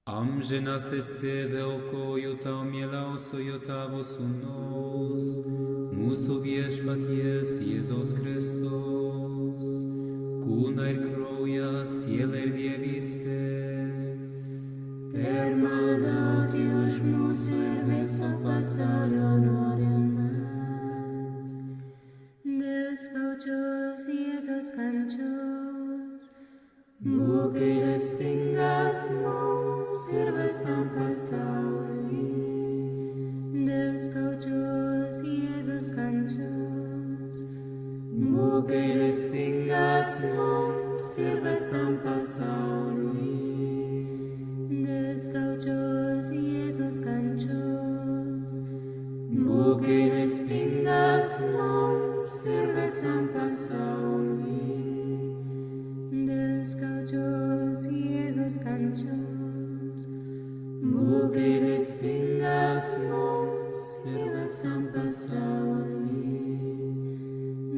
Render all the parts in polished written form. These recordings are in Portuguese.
Amgenas esteve oko jota mielauso jota vosunos, musu viešpaties Jėzos Kristus, kūną ir kraują, sielą ir dievystę. Per maldauti už mūsų ir viso pasaulio nuodėmes, dėl skaudžios Jėzos kančios, būk gailestingas mums ir visam pasauliui. Dėl skaudžios Jėzos kančios, būk gailestingas mums ir visam pasauliui. Dėl skaudžios Jėzos kančios, būk gailestingas mums ir visam pasauliui. Dėl skaudžios Jėzos kančios, būk gailestingas mums ir visam pasauliui.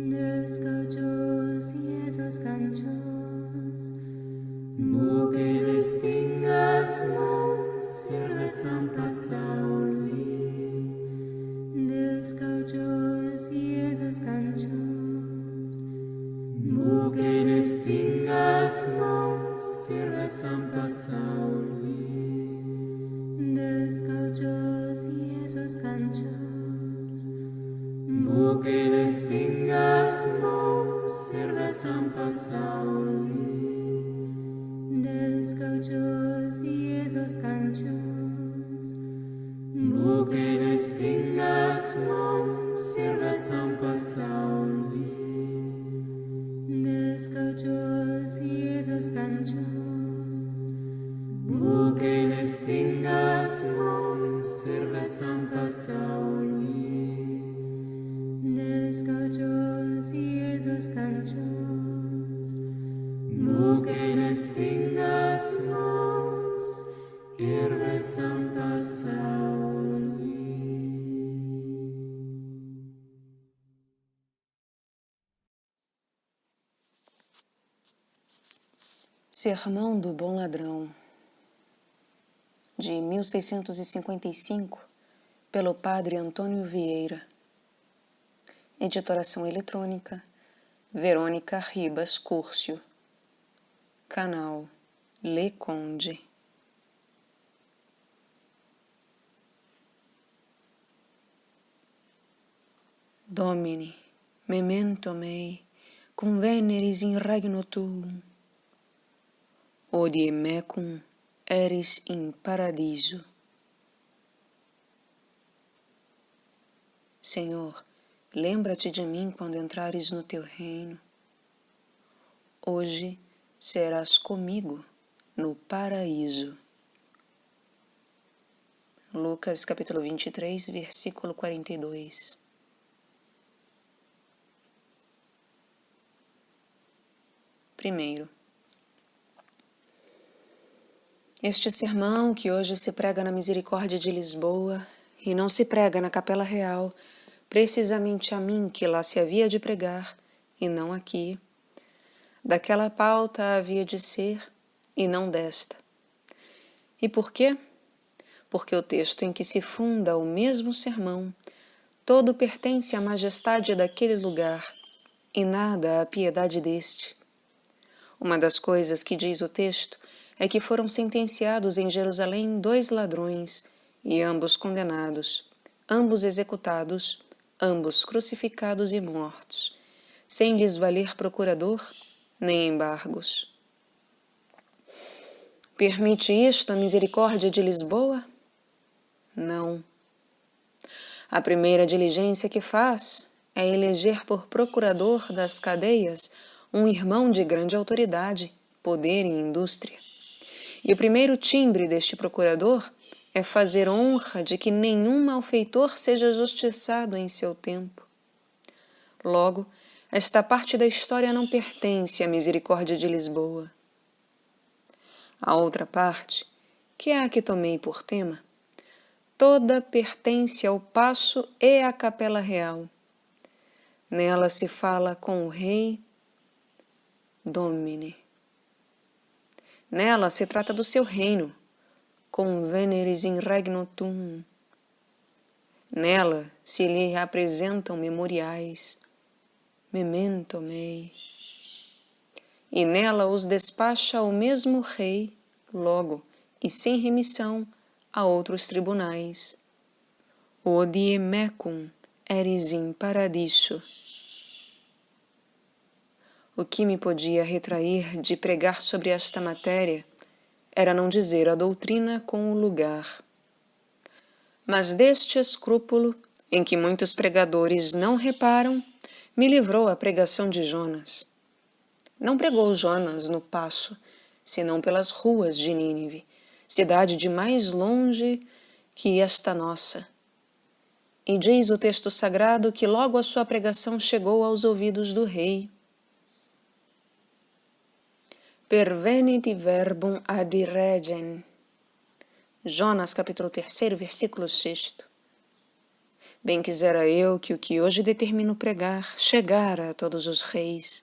Dėl skaudžios Jėzos kančios, būk gailestingas mums ir visam pasauliui. Dėl skaudžios Jėzos kančios, būk gailestingas mums ir visam pasauliui. Dėl skaudžios Jėzos kančios, būk gailestingas mums ir visam pasauliui. Dėl skaudžios Jėzos kančios, būk gailestingas mums ir visam pasauliui. Dėl skaudžios Jėzos kančios, būk gailestingas mums ir visam pasauliui. Dėl skaudžios Jėzos kančios, būk gailestingas mums ir visam pasauliui. Sermão do Bom Ladrão, de 1655, pelo Padre Antônio Vieira. Editoração eletrônica, Verônica Ribas Curcio. Canal Le Conde. Domini, memento mei, conveneris in regno tuum, odie mecum eris in paradiso. Senhor, lembra-te de mim quando entrares no teu reino. Hoje serás comigo no paraíso. Lucas capítulo 23, versículo 42. Primeiro, este sermão que hoje se prega na Misericórdia de Lisboa e não se prega na Capela Real, precisamente a mim que lá se havia de pregar e não aqui, daquela pauta havia de ser e não desta. E por quê? Porque o texto em que se funda o mesmo sermão, todo pertence à majestade daquele lugar e nada à piedade deste. Uma das coisas que diz o texto é que foram sentenciados em Jerusalém 2 ladrões, e ambos condenados, ambos executados, ambos crucificados e mortos, sem lhes valer procurador nem embargos. Permite isto a Misericórdia de Lisboa? Não. A primeira diligência que faz é eleger por procurador das cadeias um irmão de grande autoridade, poder e indústria. E o primeiro timbre deste procurador é fazer honra de que nenhum malfeitor seja justiçado em seu tempo. Logo, esta parte da história não pertence à Misericórdia de Lisboa. A outra parte, que é a que tomei por tema, toda pertence ao Paço e à Capela Real. Nela se fala com o rei Domini. Nela se trata do seu reino, conveneris in regno tuum. Nela se lhe apresentam memoriais, memento mei. E nela os despacha o mesmo rei, logo e sem remissão, a outros tribunais. Odie mecum eris in paradiso. O que me podia retrair de pregar sobre esta matéria era não dizer a doutrina com o lugar. Mas deste escrúpulo, em que muitos pregadores não reparam, me livrou a pregação de Jonas. Não pregou Jonas no paço, senão pelas ruas de Nínive, cidade de mais longe que esta nossa. E diz o texto sagrado que logo a sua pregação chegou aos ouvidos do rei. Pervenit verbum ad regem. Jonas capítulo 3, versículo 6. Bem quisera eu que o que hoje determino pregar chegara a todos os reis,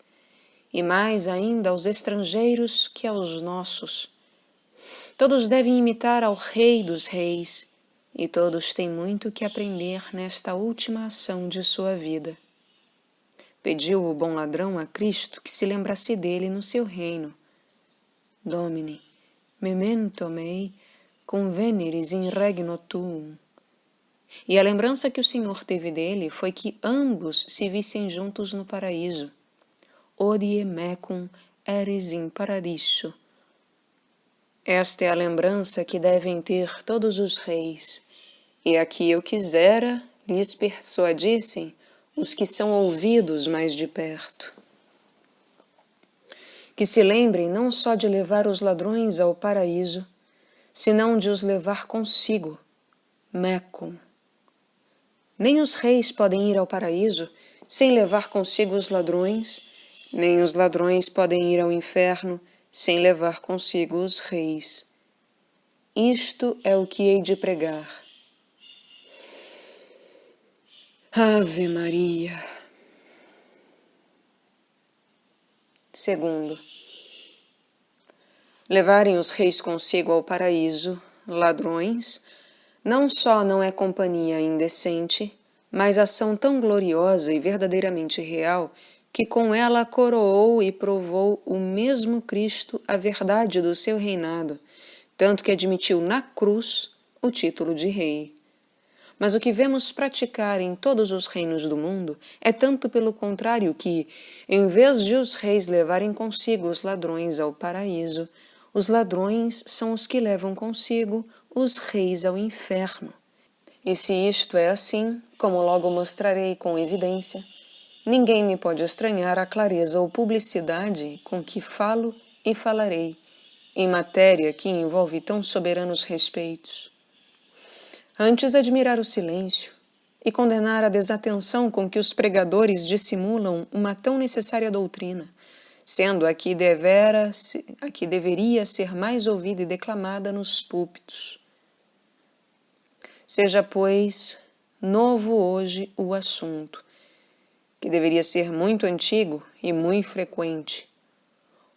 e mais ainda aos estrangeiros que aos nossos. Todos devem imitar ao Rei dos Reis, e todos têm muito que aprender nesta última ação de sua vida. Pediu o bom ladrão a Cristo que se lembrasse dele no seu reino. Domine, memento mei, conveneris in regno tuum. E a lembrança que o Senhor teve dele foi que ambos se vissem juntos no paraíso. Odie mecum eris in paradiso. Esta é a lembrança que devem ter todos os reis, e aqui eu quisera lhes persuadissem os que são ouvidos mais de perto. Que se lembrem não só de levar os ladrões ao paraíso, senão de os levar consigo, mecum. Nem os reis podem ir ao paraíso sem levar consigo os ladrões, nem os ladrões podem ir ao inferno sem levar consigo os reis. Isto é o que hei de pregar. Ave Maria. Segundo, levarem os reis consigo ao paraíso, ladrões, não só não é companhia indecente, mas ação tão gloriosa e verdadeiramente real que com ela coroou e provou o mesmo Cristo a verdade do seu reinado, tanto que admitiu na cruz o título de rei. Mas o que vemos praticar em todos os reinos do mundo é tanto pelo contrário que, em vez de os reis levarem consigo os ladrões ao paraíso, os ladrões são os que levam consigo os reis ao inferno. E se isto é assim, como logo mostrarei com evidência, ninguém me pode estranhar a clareza ou publicidade com que falo e falarei, em matéria que envolve tão soberanos respeitos. Antes admirar o silêncio e condenar a desatenção com que os pregadores dissimulam uma tão necessária doutrina, sendo a que deveria ser mais ouvida e declamada nos púlpitos. Seja, pois, novo hoje o assunto, que deveria ser muito antigo e muito frequente,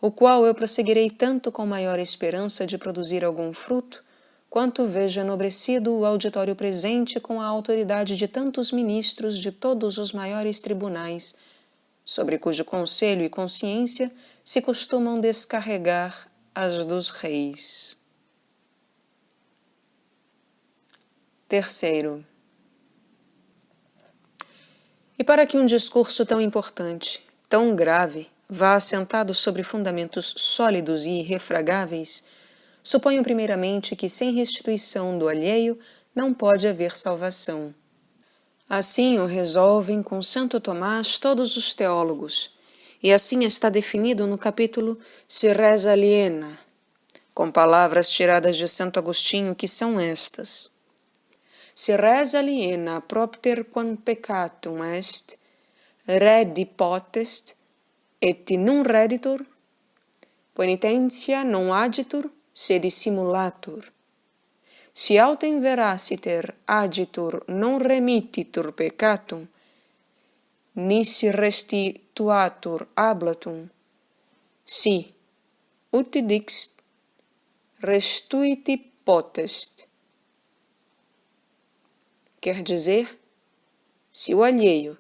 o qual eu prosseguirei tanto com maior esperança de produzir algum fruto, quanto vejo enobrecido o auditório presente com a autoridade de tantos ministros de todos os maiores tribunais, sobre cujo conselho e consciência se costumam descarregar as dos reis. Terceiro, e para que um discurso tão importante, tão grave, vá assentado sobre fundamentos sólidos e irrefragáveis, suponho primeiramente que sem restituição do alheio não pode haver salvação. Assim o resolvem com Santo Tomás todos os teólogos, e assim está definido no capítulo Se Res Aliena, com palavras tiradas de Santo Agostinho que são estas: Se res aliena propter quam peccatum est, redi potest, et non reditur, penitentia non agitur, sed simulatur. Si autem veraciter agitur non remittitur peccatum, nisi restituatur ablatum, si, ut dixt, restituiti potest. Quer dizer, se o alheio,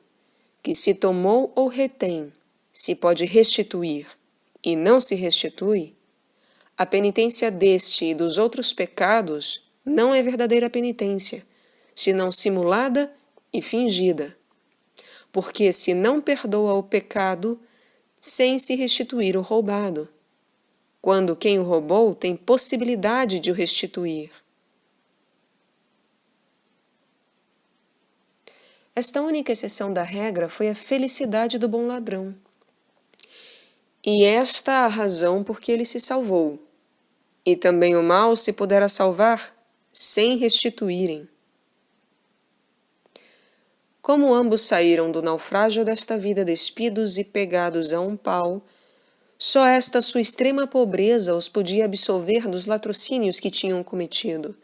que se tomou ou retém, se pode restituir e não se restitui, a penitência deste e dos outros pecados não é verdadeira penitência, senão simulada e fingida. Porque se não perdoa o pecado sem se restituir o roubado, quando quem o roubou tem possibilidade de o restituir. Esta única exceção da regra foi a felicidade do bom ladrão. E esta a razão por que ele se salvou. E também o mal se pudera salvar sem restituírem. Como ambos saíram do naufrágio desta vida despidos e pegados a um pau, só esta sua extrema pobreza os podia absolver dos latrocínios que tinham cometido,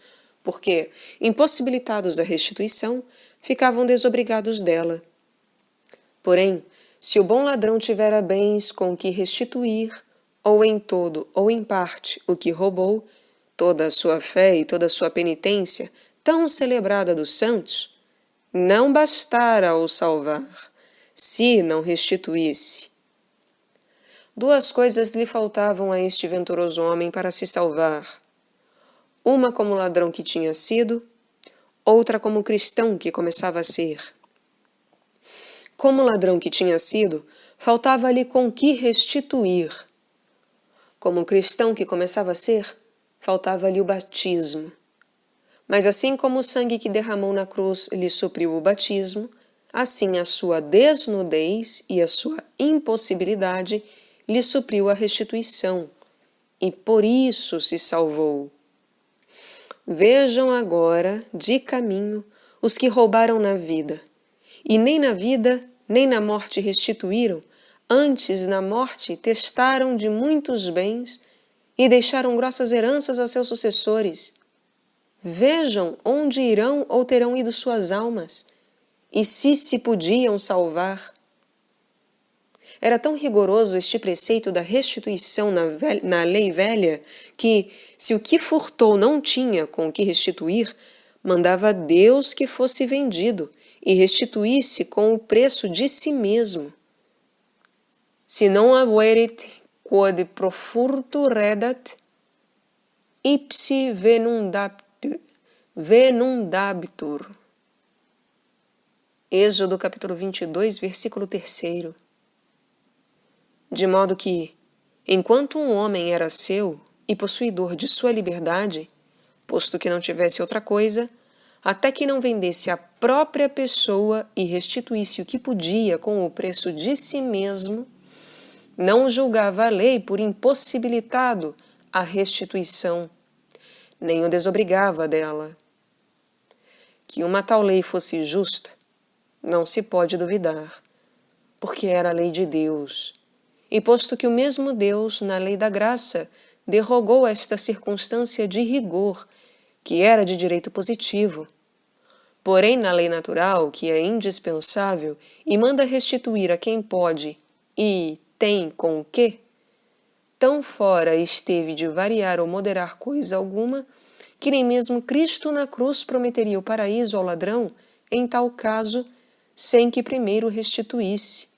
porque, impossibilitados a restituição, ficavam desobrigados dela. Porém, se o bom ladrão tivera bens com que restituir, ou em todo ou em parte, o que roubou, toda a sua fé e toda a sua penitência, tão celebrada dos santos, não bastara o salvar, se não restituísse. Duas coisas lhe faltavam a este venturoso homem para se salvar. Uma como ladrão que tinha sido, outra como cristão que começava a ser. Como ladrão que tinha sido, faltava-lhe com que restituir. Como cristão que começava a ser, faltava-lhe o batismo. Mas assim como o sangue que derramou na cruz lhe supriu o batismo, assim a sua desnudez e a sua impossibilidade lhe supriu a restituição, e por isso se salvou. Vejam agora, de caminho, os que roubaram na vida, e nem na vida, nem na morte restituíram, antes na morte testaram de muitos bens e deixaram grossas heranças a seus sucessores. Vejam onde irão ou terão ido suas almas, e se podiam salvar. Era tão rigoroso este preceito da restituição na lei velha que, se o que furtou não tinha com o que restituir, mandava Deus que fosse vendido e restituísse com o preço de si mesmo. Se non habuerit quod pro furto redat, ipsi venundabitur. Êxodo capítulo 22, versículo 3. De modo que, enquanto um homem era seu e possuidor de sua liberdade, posto que não tivesse outra coisa, até que não vendesse a própria pessoa e restituísse o que podia com o preço de si mesmo, não julgava a lei por impossibilitado a restituição, nem o desobrigava dela. Que uma tal lei fosse justa, não se pode duvidar, porque era a lei de Deus. E posto que o mesmo Deus, na lei da graça, derrogou esta circunstância de rigor, que era de direito positivo, porém na lei natural, que é indispensável e manda restituir a quem pode e tem com o que, tão fora esteve de variar ou moderar coisa alguma, que nem mesmo Cristo na cruz prometeria o paraíso ao ladrão, em tal caso, sem que primeiro restituísse.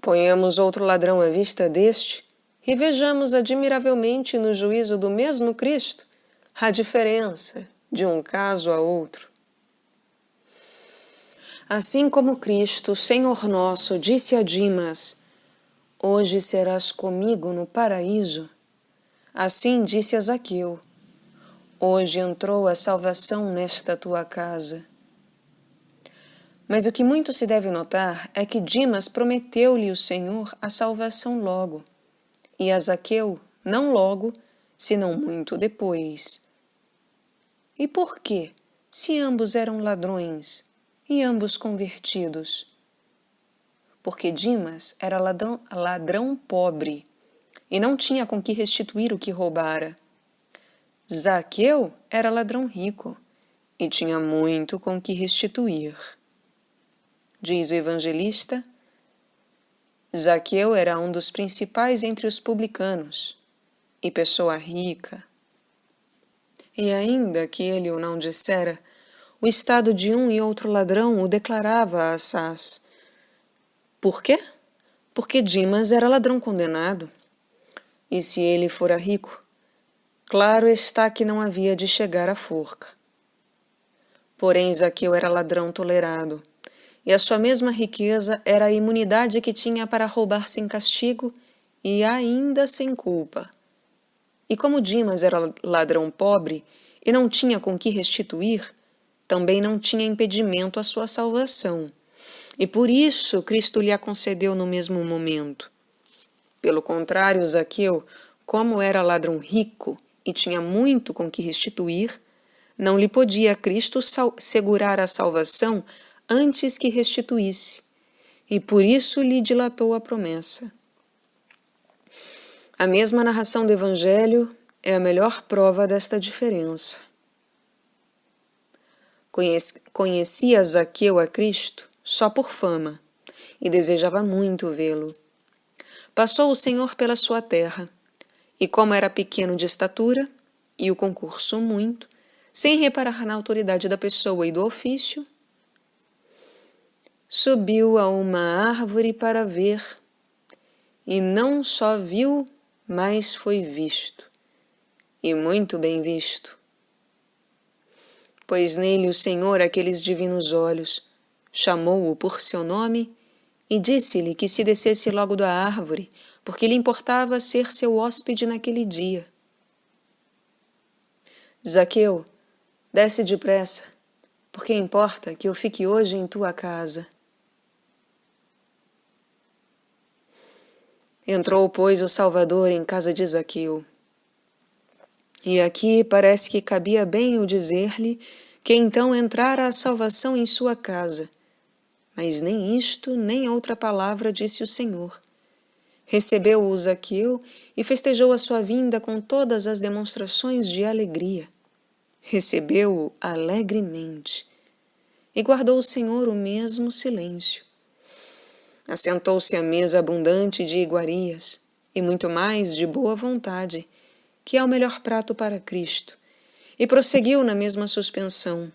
Ponhamos outro ladrão à vista deste e vejamos admiravelmente no juízo do mesmo Cristo a diferença de um caso a outro. Assim como Cristo, Senhor nosso, disse a Dimas, hoje serás comigo no paraíso, assim disse a Zaqueu, hoje entrou a salvação nesta tua casa. Mas o que muito se deve notar é que Dimas prometeu-lhe o Senhor a salvação logo, e a Zaqueu não logo, senão muito depois. E por quê, se ambos eram ladrões e ambos convertidos? Porque Dimas era ladrão pobre e não tinha com que restituir o que roubara. Zaqueu era ladrão rico e tinha muito com que restituir. Diz o evangelista, Zaqueu era um dos principais entre os publicanos, e pessoa rica. E ainda que ele o não dissera, o estado de um e outro ladrão o declarava assaz. Por quê? Porque Dimas era ladrão condenado. E se ele fora rico, claro está que não havia de chegar à forca. Porém, Zaqueu era ladrão tolerado, e a sua mesma riqueza era a imunidade que tinha para roubar sem castigo e ainda sem culpa. E como Dimas era ladrão pobre e não tinha com que restituir, também não tinha impedimento à sua salvação. E por isso Cristo lhe a concedeu no mesmo momento. Pelo contrário, Zaqueu, como era ladrão rico e tinha muito com que restituir, não lhe podia Cristo segurar a salvação antes que restituísse, e por isso lhe dilatou a promessa. A mesma narração do Evangelho é a melhor prova desta diferença. Conhecia Zaqueu a Cristo só por fama, e desejava muito vê-lo. Passou o Senhor pela sua terra, e como era pequeno de estatura, e o concurso muito, sem reparar na autoridade da pessoa e do ofício, subiu a uma árvore para ver, e não só viu, mas foi visto, e muito bem visto. Pois nele o Senhor, aqueles divinos olhos, chamou-o por seu nome e disse-lhe que se descesse logo da árvore, porque lhe importava ser seu hóspede naquele dia. Zaqueu, desce depressa, porque importa que eu fique hoje em tua casa. Entrou, pois, o Salvador em casa de Zaqueu. E aqui parece que cabia bem o dizer-lhe que então entrara a salvação em sua casa. Mas nem isto, nem outra palavra disse o Senhor. Recebeu-o Zaqueu e festejou a sua vinda com todas as demonstrações de alegria. Recebeu-o alegremente. E guardou o Senhor o mesmo silêncio. Assentou-se à mesa abundante de iguarias, e muito mais de boa vontade, que é o melhor prato para Cristo, e prosseguiu na mesma suspensão.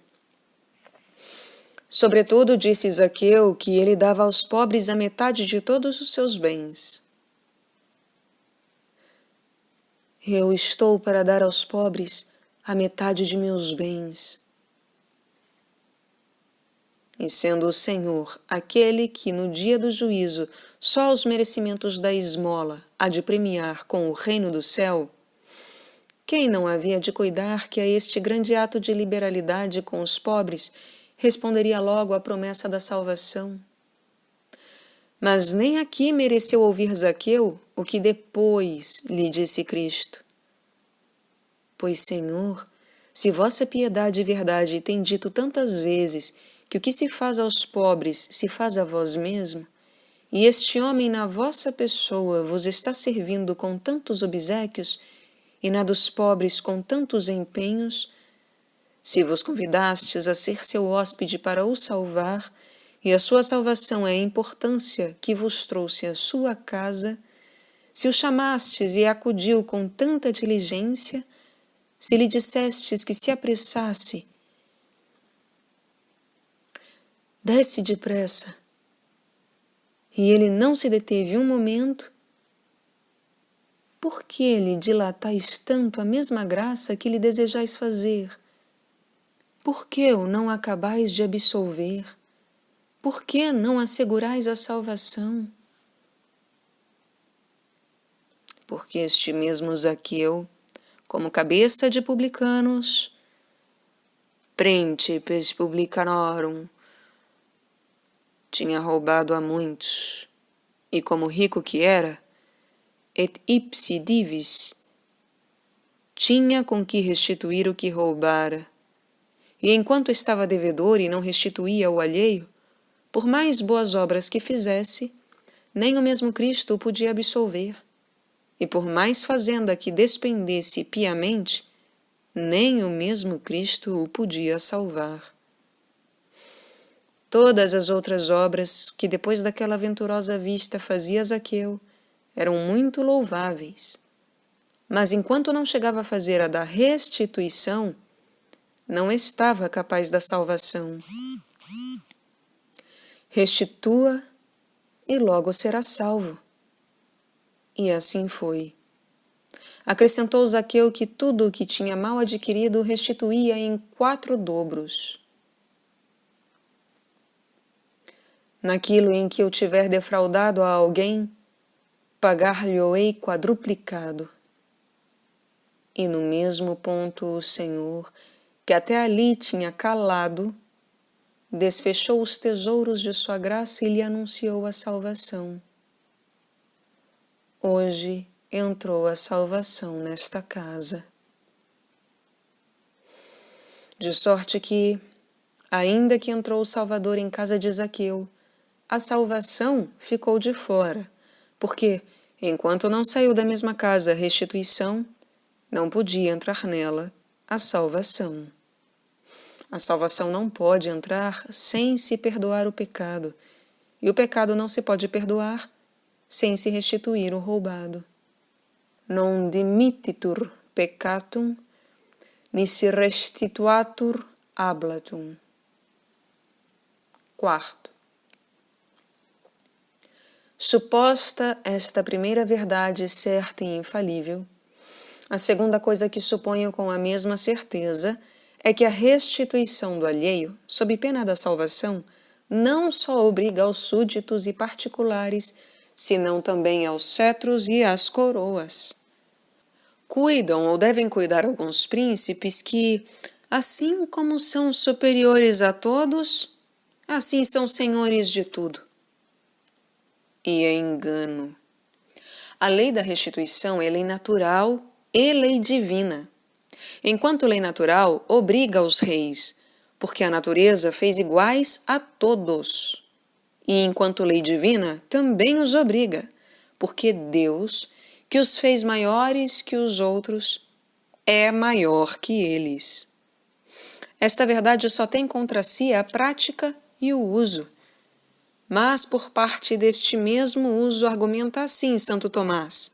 Sobretudo disse Zaqueu que ele dava aos pobres a metade de todos os seus bens. Eu estou para dar aos pobres a metade de meus bens. E sendo o Senhor aquele que no dia do juízo só os merecimentos da esmola há de premiar com o reino do céu, quem não havia de cuidar que a este grande ato de liberalidade com os pobres responderia logo à promessa da salvação? Mas nem aqui mereceu ouvir Zaqueu o que depois lhe disse Cristo. Pois, Senhor, se vossa piedade e verdade tem dito tantas vezes que o que se faz aos pobres se faz a vós mesmo, e este homem na vossa pessoa vos está servindo com tantos obséquios, e na dos pobres com tantos empenhos, se vos convidastes a ser seu hóspede para o salvar, e a sua salvação é a importância que vos trouxe à sua casa, se o chamastes e acudiu com tanta diligência, se lhe dissestes que se apressasse, desce depressa, e ele não se deteve um momento, por que lhe dilatais tanto a mesma graça que lhe desejais fazer? Por que o não acabais de absolver? Por que não assegurais a salvação? Porque este mesmo Zaqueu, como cabeça de publicanos, principes publicanorum, tinha roubado a muitos, e como rico que era, et ipsi divis, tinha com que restituir o que roubara, e enquanto estava devedor e não restituía o alheio, por mais boas obras que fizesse, nem o mesmo Cristo o podia absolver, e por mais fazenda que despendesse piamente, nem o mesmo Cristo o podia salvar. Todas as outras obras que depois daquela venturosa vista fazia Zaqueu eram muito louváveis, mas enquanto não chegava a fazer a da restituição, não estava capaz da salvação. Restitua e logo será salvo. E assim foi. Acrescentou Zaqueu que tudo o que tinha mal adquirido restituía em 4 dobros. Naquilo em que eu tiver defraudado a alguém, pagar-lhe-ei quadruplicado. E no mesmo ponto o Senhor, que até ali tinha calado, desfechou os tesouros de sua graça e lhe anunciou a salvação. Hoje entrou a salvação nesta casa. De sorte que, ainda que entrou o Salvador em casa de Zaqueu, a salvação ficou de fora, porque, enquanto não saiu da mesma casa a restituição, não podia entrar nela a salvação. A salvação não pode entrar sem se perdoar o pecado, e o pecado não se pode perdoar sem se restituir o roubado. Non dimittitur peccatum, nisi restituatur ablatum. 4. Suposta esta primeira verdade certa e infalível, a segunda coisa que suponho com a mesma certeza é que a restituição do alheio, sob pena da salvação, não só obriga aos súditos e particulares, senão também aos cetros e às coroas. Cuidam ou devem cuidar alguns príncipes que, assim como são superiores a todos, assim são senhores de tudo. E é engano. A lei da restituição é lei natural e lei divina. Enquanto lei natural obriga os reis, porque a natureza fez iguais a todos. E enquanto lei divina também os obriga, porque Deus, que os fez maiores que os outros, é maior que eles. Esta verdade só tem contra si a prática e o uso. Mas por parte deste mesmo uso argumenta assim Santo Tomás,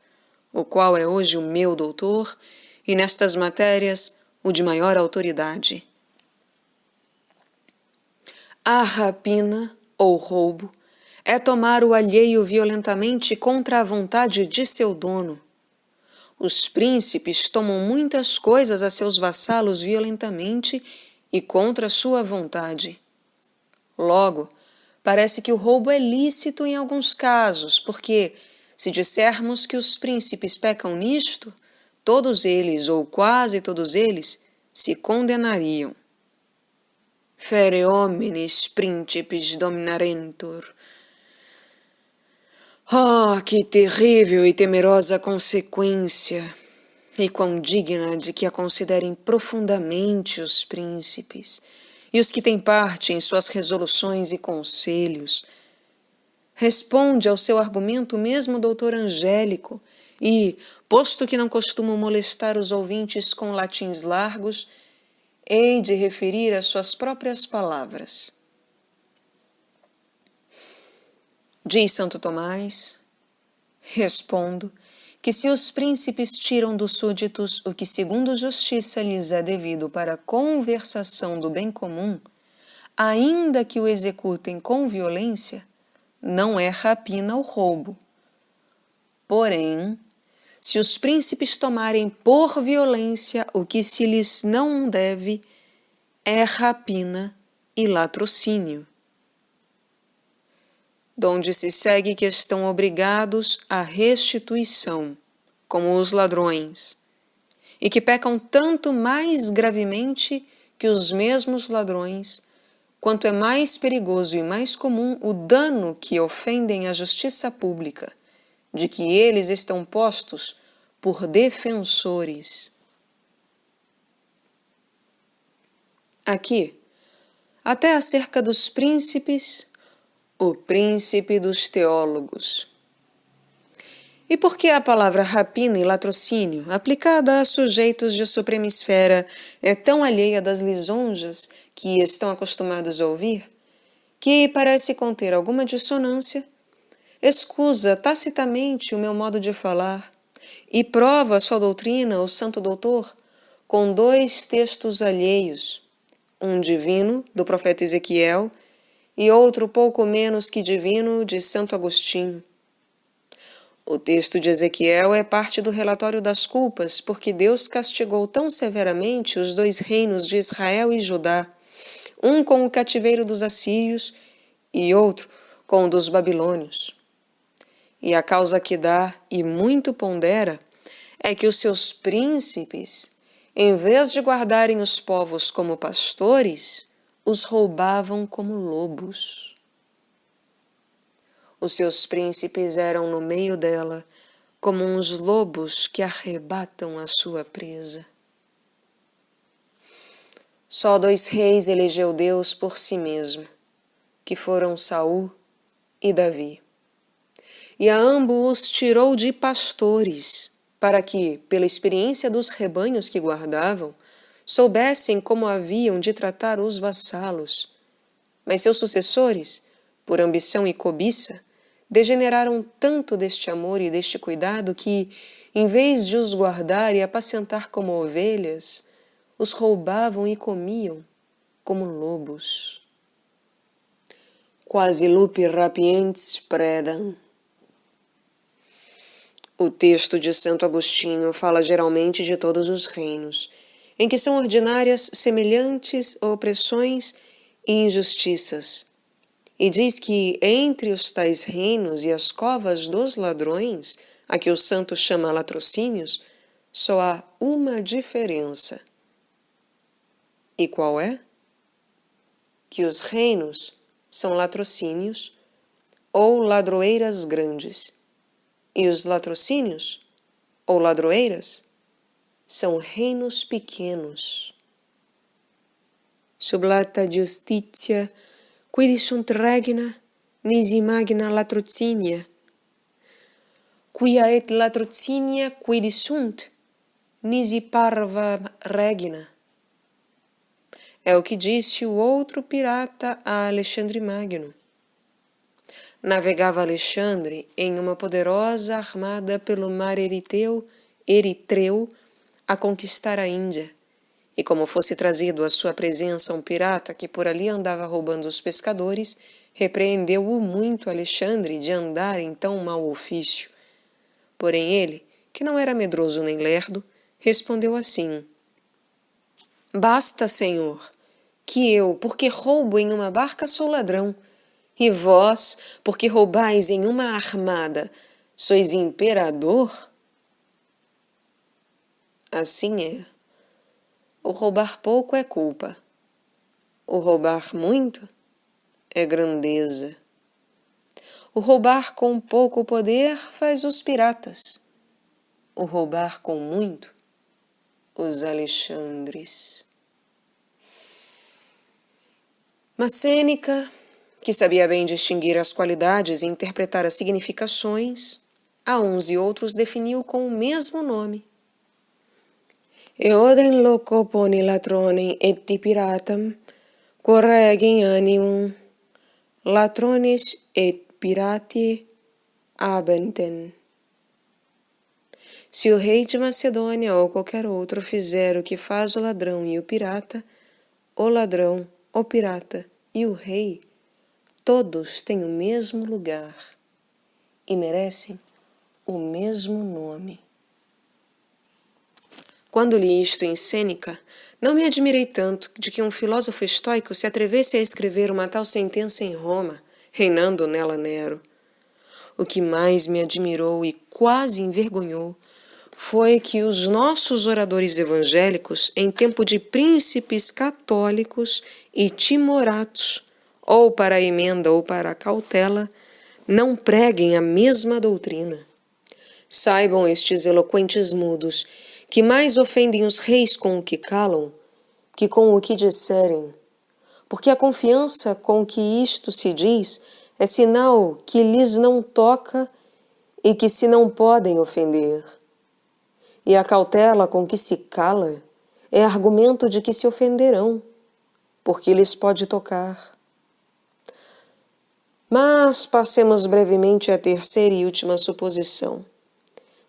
o qual é hoje o meu doutor, e nestas matérias o de maior autoridade. A rapina, ou roubo, é tomar o alheio violentamente contra a vontade de seu dono. Os príncipes tomam muitas coisas a seus vassalos violentamente e contra sua vontade. Logo, parece que o roubo é lícito em alguns casos, porque, se dissermos que os príncipes pecam nisto, todos eles, ou quase todos eles, se condenariam. Fere homines principes dominarentur. Oh, que terrível e temerosa consequência, e quão digna de que a considerem profundamente os príncipes, e os que têm parte em suas resoluções e conselhos. Responde ao seu argumento mesmo o doutor Angélico, e, posto que não costumo molestar os ouvintes com latins largos, hei de referir as suas próprias palavras. Diz Santo Tomás, respondo, que se os príncipes tiram dos súditos o que segundo justiça lhes é devido para a conversação do bem comum, ainda que o executem com violência, não é rapina ou roubo. Porém, se os príncipes tomarem por violência o que se lhes não deve, é rapina e latrocínio. Donde se segue que estão obrigados à restituição, como os ladrões, e que pecam tanto mais gravemente que os mesmos ladrões, quanto é mais perigoso e mais comum o dano que ofendem à justiça pública, de que eles estão postos por defensores. Aqui, até acerca dos príncipes, o príncipe dos teólogos. E por que a palavra rapina e latrocínio, aplicada a sujeitos de suprema esfera, é tão alheia das lisonjas que estão acostumados a ouvir, que parece conter alguma dissonância, escusa tacitamente o meu modo de falar, E prova a sua doutrina, o santo doutor, com 2 textos alheios, um divino, do profeta Ezequiel, e outro pouco menos que divino, de Santo Agostinho. O texto de Ezequiel é parte do relatório das culpas, porque Deus castigou tão severamente os 2 reinos de Israel e Judá, um com o cativeiro dos assírios e outro com o dos babilônios. E a causa que dá, e muito pondera, é que os seus príncipes, em vez de guardarem os povos como pastores, os roubavam como lobos. Os seus príncipes eram no meio dela, como uns lobos que arrebatam a sua presa. Só 2 reis elegeu Deus por si mesmo, que foram Saul e Davi. E a ambos os tirou de pastores, para que, pela experiência dos rebanhos que guardavam, soubessem como haviam de tratar os vassalos. Mas seus sucessores, por ambição e cobiça, degeneraram tanto deste amor e deste cuidado que, em vez de os guardar e apacentar como ovelhas, os roubavam e comiam como lobos. Quasi lupi rapientes predam. O texto de Santo Agostinho fala geralmente de todos os reinos, em que são ordinárias semelhantes opressões e injustiças, e diz que entre os tais reinos e as covas dos ladrões, a que o santo chama latrocínios, só há uma diferença. E qual é? Que os reinos são latrocínios ou ladroeiras grandes, e os latrocínios, ou ladroeiras, são reinos pequenos. Sub lata justitia, quid sunt regna, nisi magna latrocinia. Quia et latrocinia quid sunt, nisi parva regna. É o que disse o outro pirata a Alexandre Magno. Navegava Alexandre em uma poderosa armada pelo mar Eritreu a conquistar a Índia, e como fosse trazido à sua presença um pirata que por ali andava roubando os pescadores, repreendeu-o muito Alexandre de andar em tão mau ofício. Porém ele, que não era medroso nem lerdo, respondeu assim: Basta, senhor, que eu, porque roubo em uma barca, sou ladrão, e vós, porque roubais em uma armada, sois imperador? Assim é. O roubar pouco é culpa. O roubar muito é grandeza. O roubar com pouco poder faz os piratas. O roubar com muito, os Alexandres. Mas Sêneca, que sabia bem distinguir as qualidades e interpretar as significações, a uns e outros definiu com o mesmo nome. Eodem loco poni latronem et piratam, corregem animum, latrones et pirati abenten. Se o rei de Macedônia ou qualquer outro fizer o que faz o ladrão e o pirata, o ladrão, o pirata e o rei, todos têm o mesmo lugar e merecem o mesmo nome. Quando li isto em Sêneca, não me admirei tanto de que um filósofo estoico se atrevesse a escrever uma tal sentença em Roma, reinando nela Nero. O que mais me admirou e quase envergonhou foi que os nossos oradores evangélicos, em tempo de príncipes católicos e timoratos, ou para a emenda ou para a cautela, não preguem a mesma doutrina. Saibam estes eloquentes mudos que mais ofendem os reis com o que calam que com o que disserem, porque a confiança com que isto se diz é sinal que lhes não toca e que se não podem ofender. E a cautela com que se cala é argumento de que se ofenderão, porque lhes pode tocar. Mas passemos brevemente à terceira e última suposição,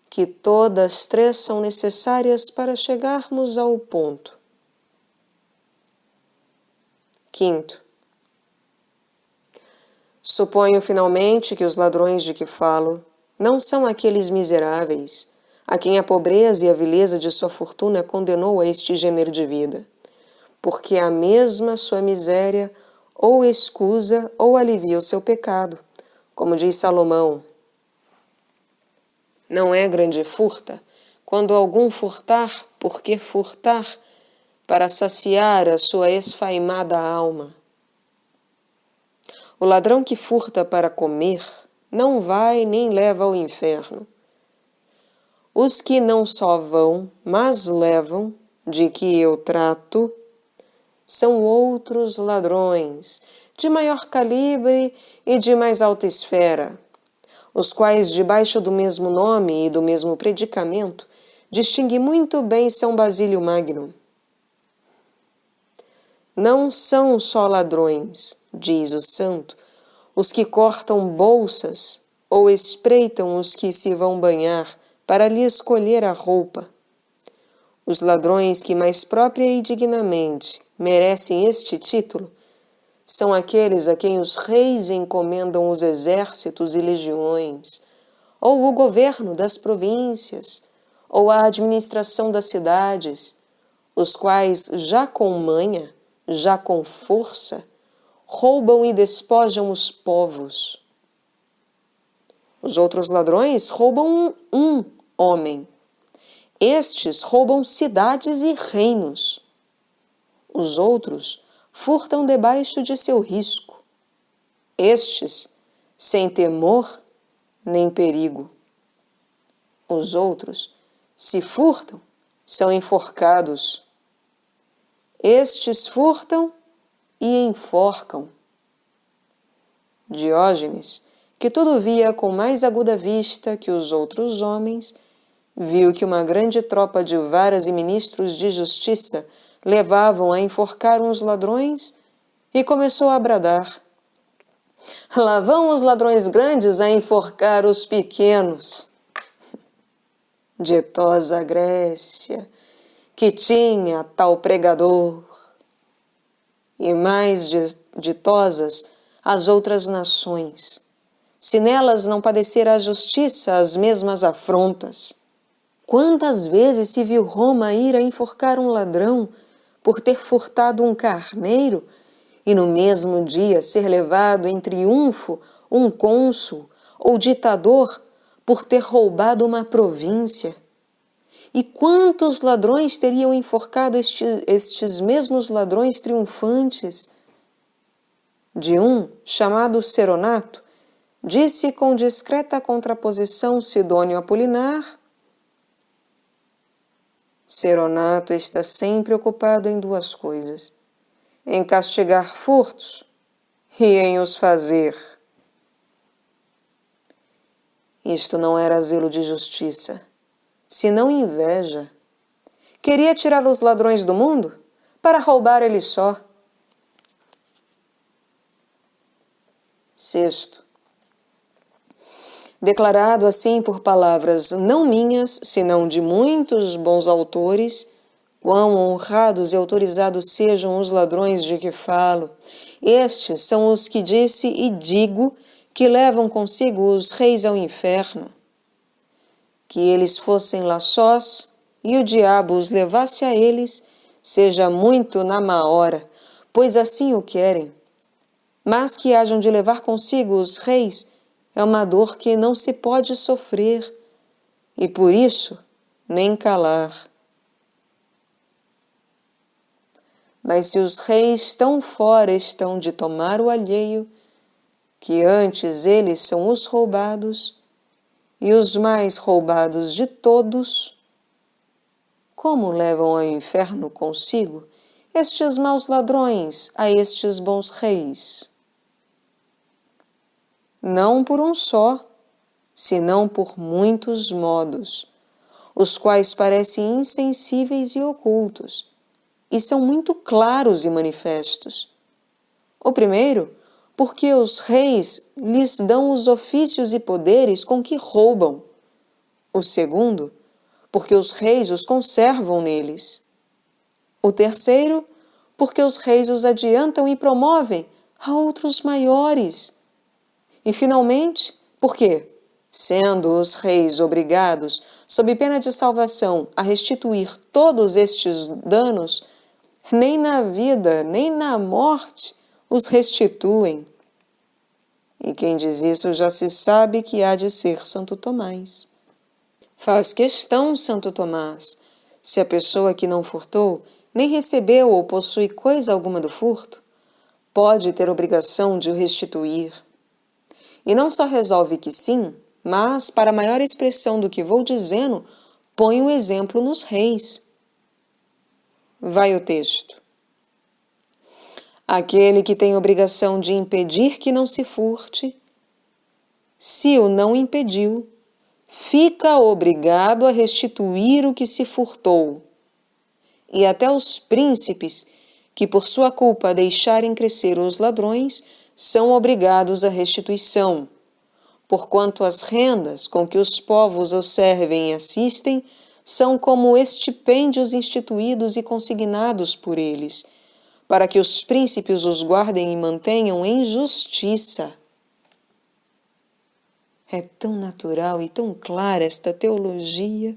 que todas três são necessárias para chegarmos ao ponto. Quinto, suponho finalmente que os ladrões de que falo não são aqueles miseráveis a quem a pobreza e a vileza de sua fortuna condenou a este gênero de vida, porque a mesma sua miséria ou excusa ou alivia o seu pecado, como diz Salomão. Não é grande furta quando algum furtar, porque furtar, para saciar a sua esfaimada alma. O ladrão que furta para comer não vai nem leva ao inferno. Os que não só vão, mas levam, de que eu trato, são outros ladrões, de maior calibre e de mais alta esfera, os quais, debaixo do mesmo nome e do mesmo predicamento, distingue muito bem São Basílio Magno. Não são só ladrões, diz o santo, os que cortam bolsas ou espreitam os que se vão banhar para lhe escolher a roupa. Os ladrões que mais própria e dignamente merecem este título são aqueles a quem os reis encomendam os exércitos e legiões, ou o governo das províncias, ou a administração das cidades, os quais, já com manha, já com força, roubam e despojam os povos. Os outros ladrões roubam um homem. Estes roubam cidades e reinos. Os outros furtam debaixo de seu risco. Estes, sem temor nem perigo. Os outros, se furtam, são enforcados. Estes furtam e enforcam. Diógenes, que tudo via com mais aguda vista que os outros homens, viu que uma grande tropa de varas e ministros de justiça levavam a enforcar uns ladrões e começou a bradar: lá vão os ladrões grandes a enforcar os pequenos. Ditosa Grécia, que tinha tal pregador, e mais ditosas as outras nações, se nelas não padecer a justiça as mesmas afrontas. Quantas vezes se viu Roma ir a enforcar um ladrão por ter furtado um carneiro e no mesmo dia ser levado em triunfo um cônsul ou ditador por ter roubado uma província? E quantos ladrões teriam enforcado estes mesmos ladrões triunfantes? De um, chamado Seronato, disse com discreta contraposição Sidônio Apolinar: Seronato está sempre ocupado em duas coisas: em castigar furtos e em os fazer. Isto não era zelo de justiça, senão inveja. Queria tirar os ladrões do mundo para roubar ele só. Sexto, declarado assim por palavras não minhas, senão de muitos bons autores, quão honrados e autorizados sejam os ladrões de que falo. Estes são os que disse e digo que levam consigo os reis ao inferno. Que eles fossem lá sós e o diabo os levasse a eles, seja muito na má hora, pois assim o querem. Mas que hajam de levar consigo os reis é uma dor que não se pode sofrer, e por isso nem calar. Mas se os reis tão fora estão de tomar o alheio, que antes eles são os roubados, e os mais roubados de todos, como levam ao inferno consigo estes maus ladrões a estes bons reis? Não por um só, senão por muitos modos, os quais parecem insensíveis e ocultos, e são muito claros e manifestos. O primeiro, porque os reis lhes dão os ofícios e poderes com que roubam. O segundo, porque os reis os conservam neles. O terceiro, porque os reis os adiantam e promovem a outros maiores. E, finalmente, porque, sendo os reis obrigados, sob pena de salvação, a restituir todos estes danos, nem na vida, nem na morte os restituem. E quem diz isso já se sabe que há de ser Santo Tomás. Faz questão Santo Tomás, se a pessoa que não furtou nem recebeu ou possui coisa alguma do furto, pode ter obrigação de o restituir. E não só resolve que sim, mas, para maior expressão do que vou dizendo, põe o exemplo nos reis. Vai o texto. Aquele que tem obrigação de impedir que não se furte, se o não impediu, fica obrigado a restituir o que se furtou. E até os príncipes, que por sua culpa deixarem crescer os ladrões, são obrigados à restituição, porquanto as rendas com que os povos os servem e assistem são como estipêndios instituídos e consignados por eles, para que os príncipes os guardem e mantenham em justiça. É tão natural e tão clara esta teologia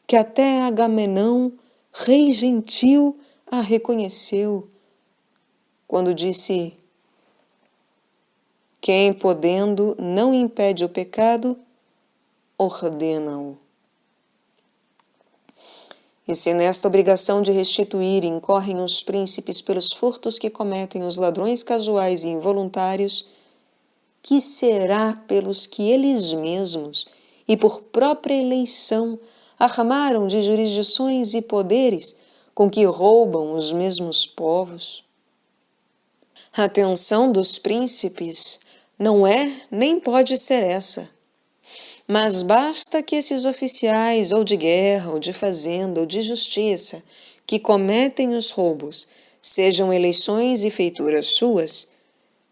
que até Agamenão, rei gentil, a reconheceu quando disse: quem podendo não impede o pecado, ordena-o. E se nesta obrigação de restituir incorrem os príncipes pelos furtos que cometem os ladrões casuais e involuntários, que será pelos que eles mesmos e por própria eleição armaram de jurisdições e poderes com que roubam os mesmos povos? A atenção dos príncipes não é nem pode ser essa. Mas basta que esses oficiais, ou de guerra, ou de fazenda, ou de justiça, que cometem os roubos, sejam eleições e feituras suas,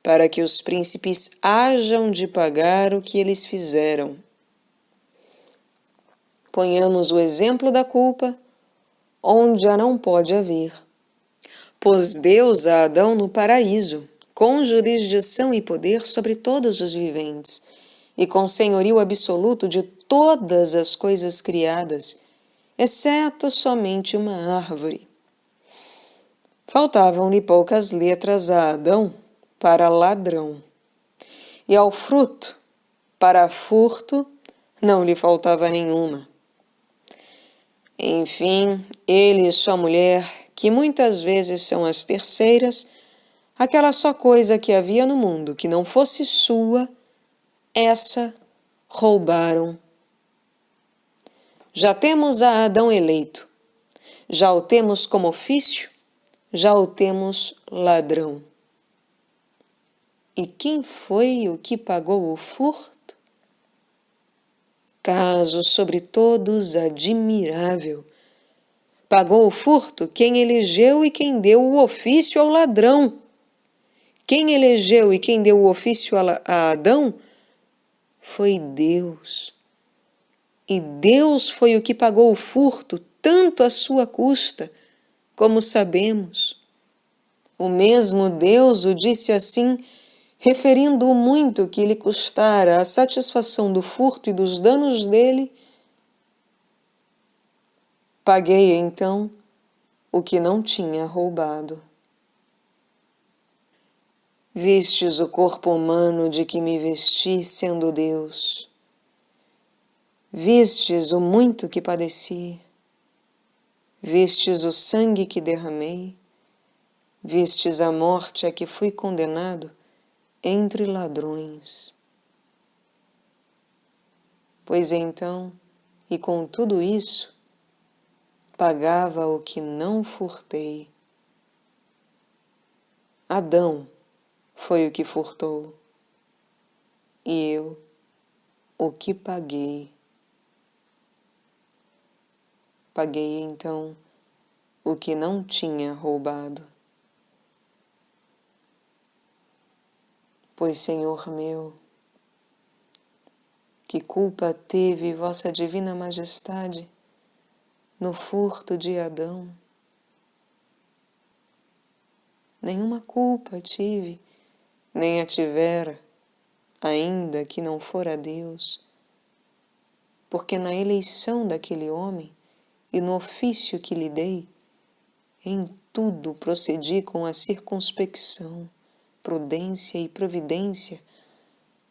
para que os príncipes hajam de pagar o que eles fizeram. Ponhamos o exemplo da culpa, onde a não pode haver. Pôs Deus a Adão no paraíso, com jurisdição e poder sobre todos os viventes, e com senhorio absoluto de todas as coisas criadas, exceto somente uma árvore. Faltavam-lhe poucas letras a Adão para ladrão, e ao fruto, para furto, não lhe faltava nenhuma. Enfim, ele e sua mulher, que muitas vezes são as terceiras, aquela só coisa que havia no mundo que não fosse sua, essa roubaram. Já temos a Adão eleito, já o temos como ofício, já o temos ladrão. E quem foi o que pagou o furto? Caso sobre todos admirável. Pagou o furto quem elegeu e quem deu o ofício ao ladrão. Quem elegeu e quem deu o ofício a Adão foi Deus. E Deus foi o que pagou o furto, tanto à sua custa, como sabemos. O mesmo Deus o disse assim, referindo o muito que lhe custara a satisfação do furto e dos danos dele. Paguei, então, o que não tinha roubado. Vistes o corpo humano de que me vesti, sendo Deus. Vistes o muito que padeci. Vistes o sangue que derramei. Vistes a morte a que fui condenado entre ladrões. Pois então, e com tudo isso, pagava o que não furtei. Adão foi o que furtou, e eu o que paguei. Paguei então o que não tinha roubado. Pois, Senhor meu, Que culpa teve vossa divina majestade no furto de Adão? Nenhuma culpa tive, nem a tivera, ainda que não fora Deus, porque na eleição daquele homem e no ofício que lhe dei, em tudo procedi com a circunspecção, prudência e providência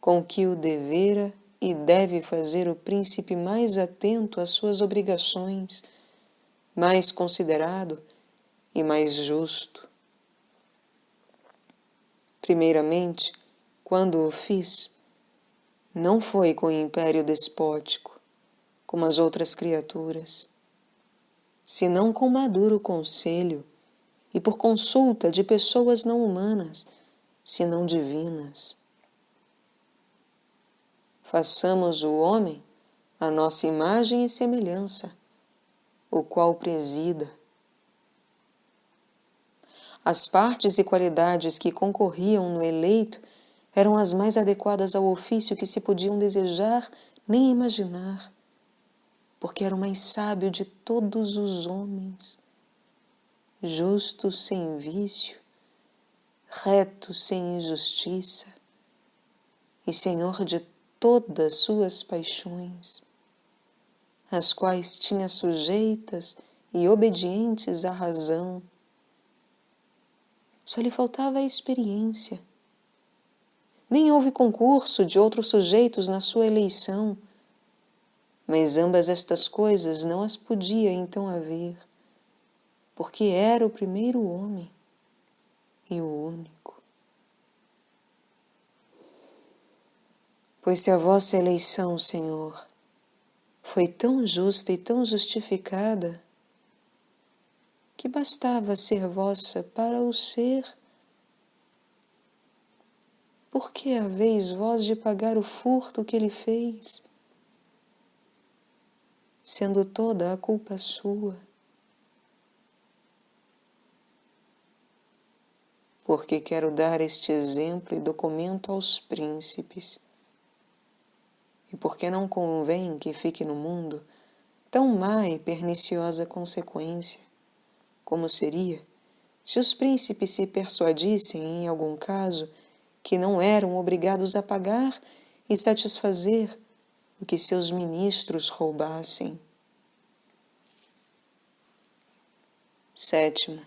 com que o devera e deve fazer o príncipe mais atento às suas obrigações, mais considerado e mais justo. Primeiramente, quando o fiz, não foi com império despótico, como as outras criaturas, senão com maduro conselho e por consulta de pessoas não humanas, senão divinas. Façamos o homem à nossa imagem e semelhança, o qual presida. As partes e qualidades que concorriam no eleito eram as mais adequadas ao ofício que se podiam desejar nem imaginar, porque era o mais sábio de todos os homens, justo sem vício, reto sem injustiça e senhor de todas suas paixões, as quais tinha sujeitas e obedientes à razão. Só lhe faltava a experiência. Nem houve concurso de outros sujeitos na sua eleição, mas ambas estas coisas não as podia então haver, porque era o primeiro homem e o único. Pois se a vossa eleição, Senhor, foi tão justa e tão justificada, que bastava ser vossa para o ser, por que haveis vós de pagar o furto que ele fez, sendo toda a culpa sua? Porque quero dar este exemplo e documento aos príncipes, e porque não convém que fique no mundo tão má e perniciosa consequência, como seria se os príncipes se persuadissem, em algum caso, que não eram obrigados a pagar e satisfazer o que seus ministros roubassem. 7.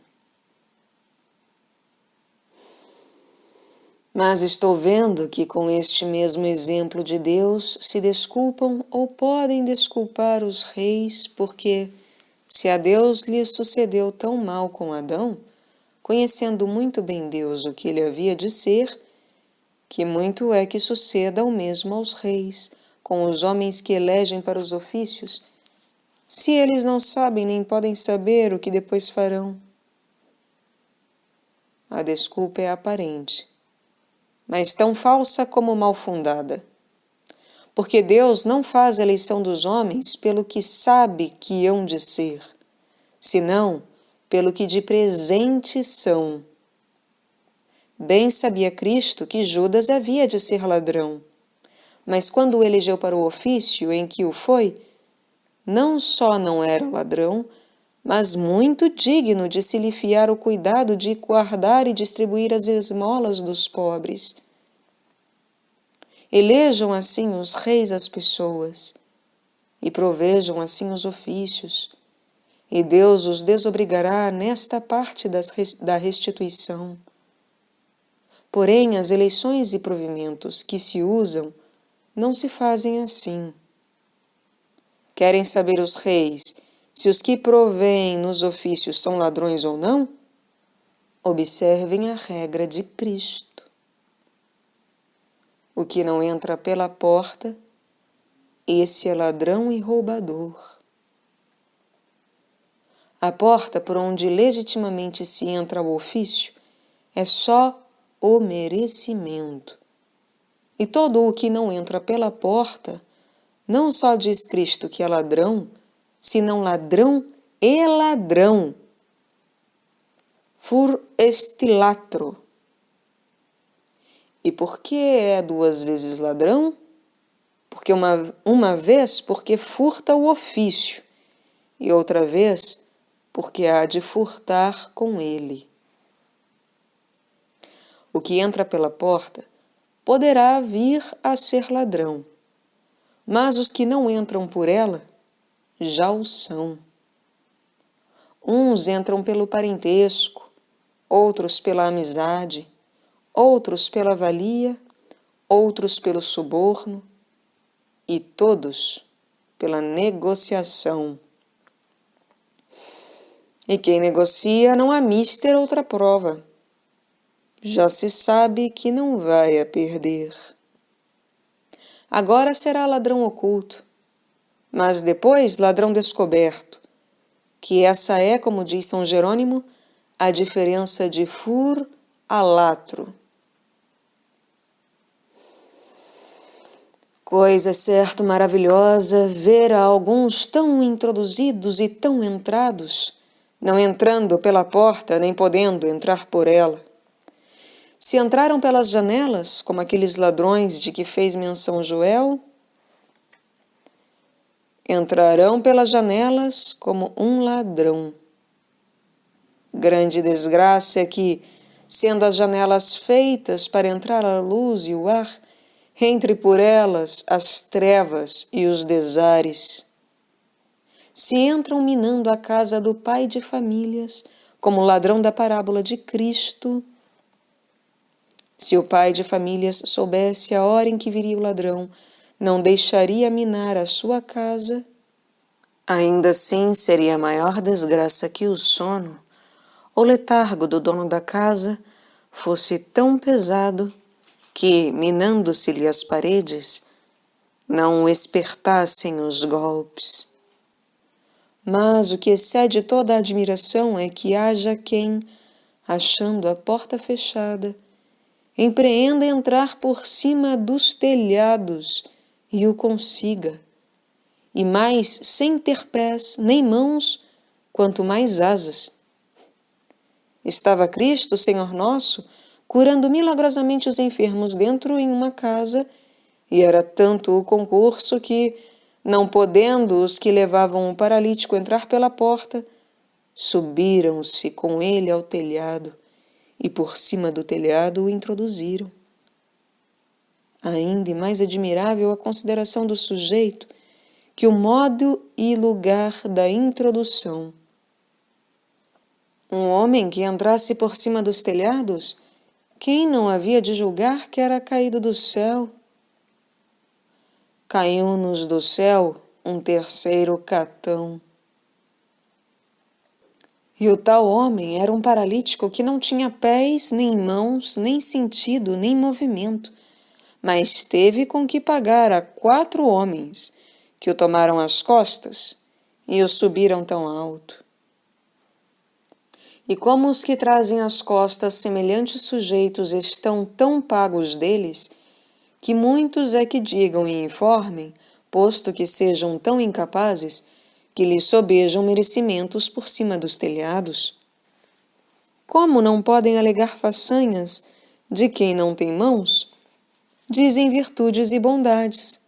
Mas estou vendo que com este mesmo exemplo de Deus se desculpam ou podem desculpar os reis, porque, se a Deus lhe sucedeu tão mal com Adão, conhecendo muito bem Deus o que ele havia de ser, que muito é que suceda o mesmo aos reis, com os homens que elegem para os ofícios, se eles não sabem nem podem saber o que depois farão. A desculpa é aparente, mas tão falsa como mal fundada. Porque Deus não faz a eleição dos homens pelo que sabe que hão de ser, senão pelo que de presente são. Bem sabia Cristo que Judas havia de ser ladrão, mas quando o elegeu para o ofício em que o foi, não só não era ladrão, mas muito digno de se lhe fiar o cuidado de guardar e distribuir as esmolas dos pobres. Elejam assim os reis as pessoas, e provejam assim os ofícios, e Deus os desobrigará nesta parte da restituição. Porém, as eleições e provimentos que se usam não se fazem assim. Querem saber os reis se os que provêm nos ofícios são ladrões ou não? Observem a regra de Cristo. O que não entra pela porta, esse é ladrão e roubador. A porta por onde legitimamente se entra ao ofício é só o merecimento. E todo o que não entra pela porta, não só diz Cristo que é ladrão, senão ladrão e ladrão. Fur estilatro. E por que é 2 vezes ladrão? porque uma vez porque furta o ofício, e outra vez porque há de furtar com ele. O que entra pela porta poderá vir a ser ladrão, mas os que não entram por ela já o são. Uns entram pelo parentesco, outros pela amizade, outros pela valia, outros pelo suborno, e todos pela negociação. E quem negocia não há mister outra prova. Já se sabe que não vai a perder. Agora será ladrão oculto, mas depois ladrão descoberto, que essa é, como diz São Jerônimo, a diferença de fur a latro. Coisa certo maravilhosa ver a alguns tão introduzidos e tão entrados, não entrando pela porta nem podendo entrar por ela. Se entraram pelas janelas, como aqueles ladrões de que fez menção Joel, entrarão pelas janelas como um ladrão. Grande desgraça é que, sendo as janelas feitas para entrar a luz e o ar, entre por elas as trevas e os desares. Se entram minando a casa do pai de famílias, como o ladrão da parábola de Cristo. Se o pai de famílias soubesse a hora em que viria o ladrão, não deixaria minar a sua casa. Ainda assim seria a maior desgraça que o sono, o letargo do dono da casa, fosse tão pesado que, minando-se-lhe as paredes, não o espertassem os golpes. Mas o que excede toda a admiração é que haja quem, achando a porta fechada, empreenda entrar por cima dos telhados e o consiga, e mais sem ter pés nem mãos, quanto mais asas. Estava Cristo, Senhor nosso, curando milagrosamente os enfermos dentro em uma casa, e era tanto o concurso que, não podendo os que levavam o paralítico entrar pela porta, subiram-se com ele ao telhado, e por cima do telhado o introduziram. Ainda mais admirável a consideração do sujeito que o modo e lugar da introdução. Um homem que entrasse por cima dos telhados, quem não havia de julgar que era caído do céu? Caiu-nos do céu um terceiro Catão. E o tal homem era um paralítico que não tinha pés, nem mãos, nem sentido, nem movimento, mas teve com que pagar a 4 homens, que o tomaram às costas e o subiram tão alto. E como os que trazem às costas semelhantes sujeitos estão tão pagos deles, que muitos é que digam e informem, posto que sejam tão incapazes, que lhes sobejam merecimentos por cima dos telhados. Como não podem alegar façanhas de quem não tem mãos? Dizem virtudes e bondades.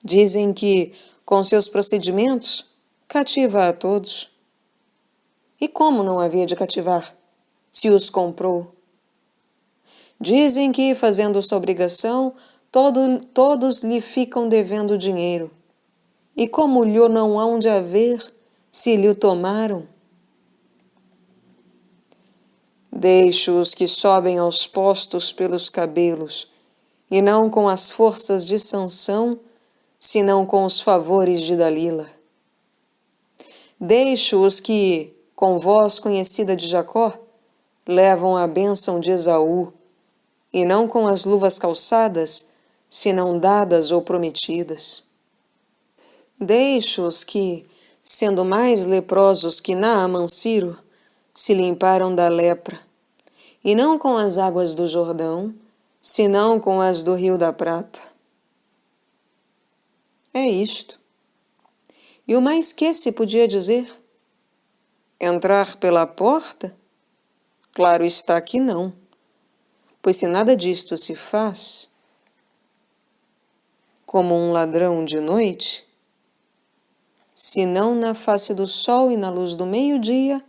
Dizem que, com seus procedimentos, cativa a todos. E como não havia de cativar, se os comprou? Dizem que, fazendo sua obrigação, todos lhe ficam devendo dinheiro. E como lhe não hão de haver, se lhe o tomaram? Deixo os que sobem aos postos pelos cabelos, e não com as forças de Sansão, senão com os favores de Dalila. Deixo os que, com voz conhecida de Jacó, levam a bênção de Esaú, e não com as luvas calçadas, senão dadas ou prometidas. Deixo os que, sendo mais leprosos que Naamã Ciro, se limparam da lepra, e não com as águas do Jordão, senão com as do Rio da Prata. É isto. E o mais que se podia dizer? Entrar pela porta? Claro está que não, pois se nada disto se faz, como um ladrão de noite? Se não na face do sol e na luz do meio-dia,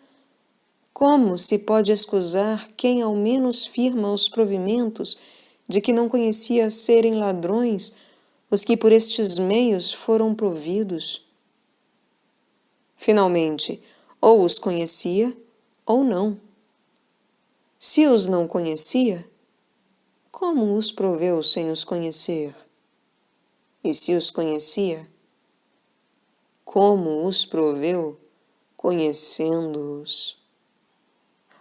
como se pode escusar quem ao menos firma os provimentos de que não conhecia serem ladrões os que por estes meios foram providos? Finalmente, ou os conhecia ou não. Se os não conhecia, como os proveu sem os conhecer? E se os conhecia, como os proveu conhecendo-os?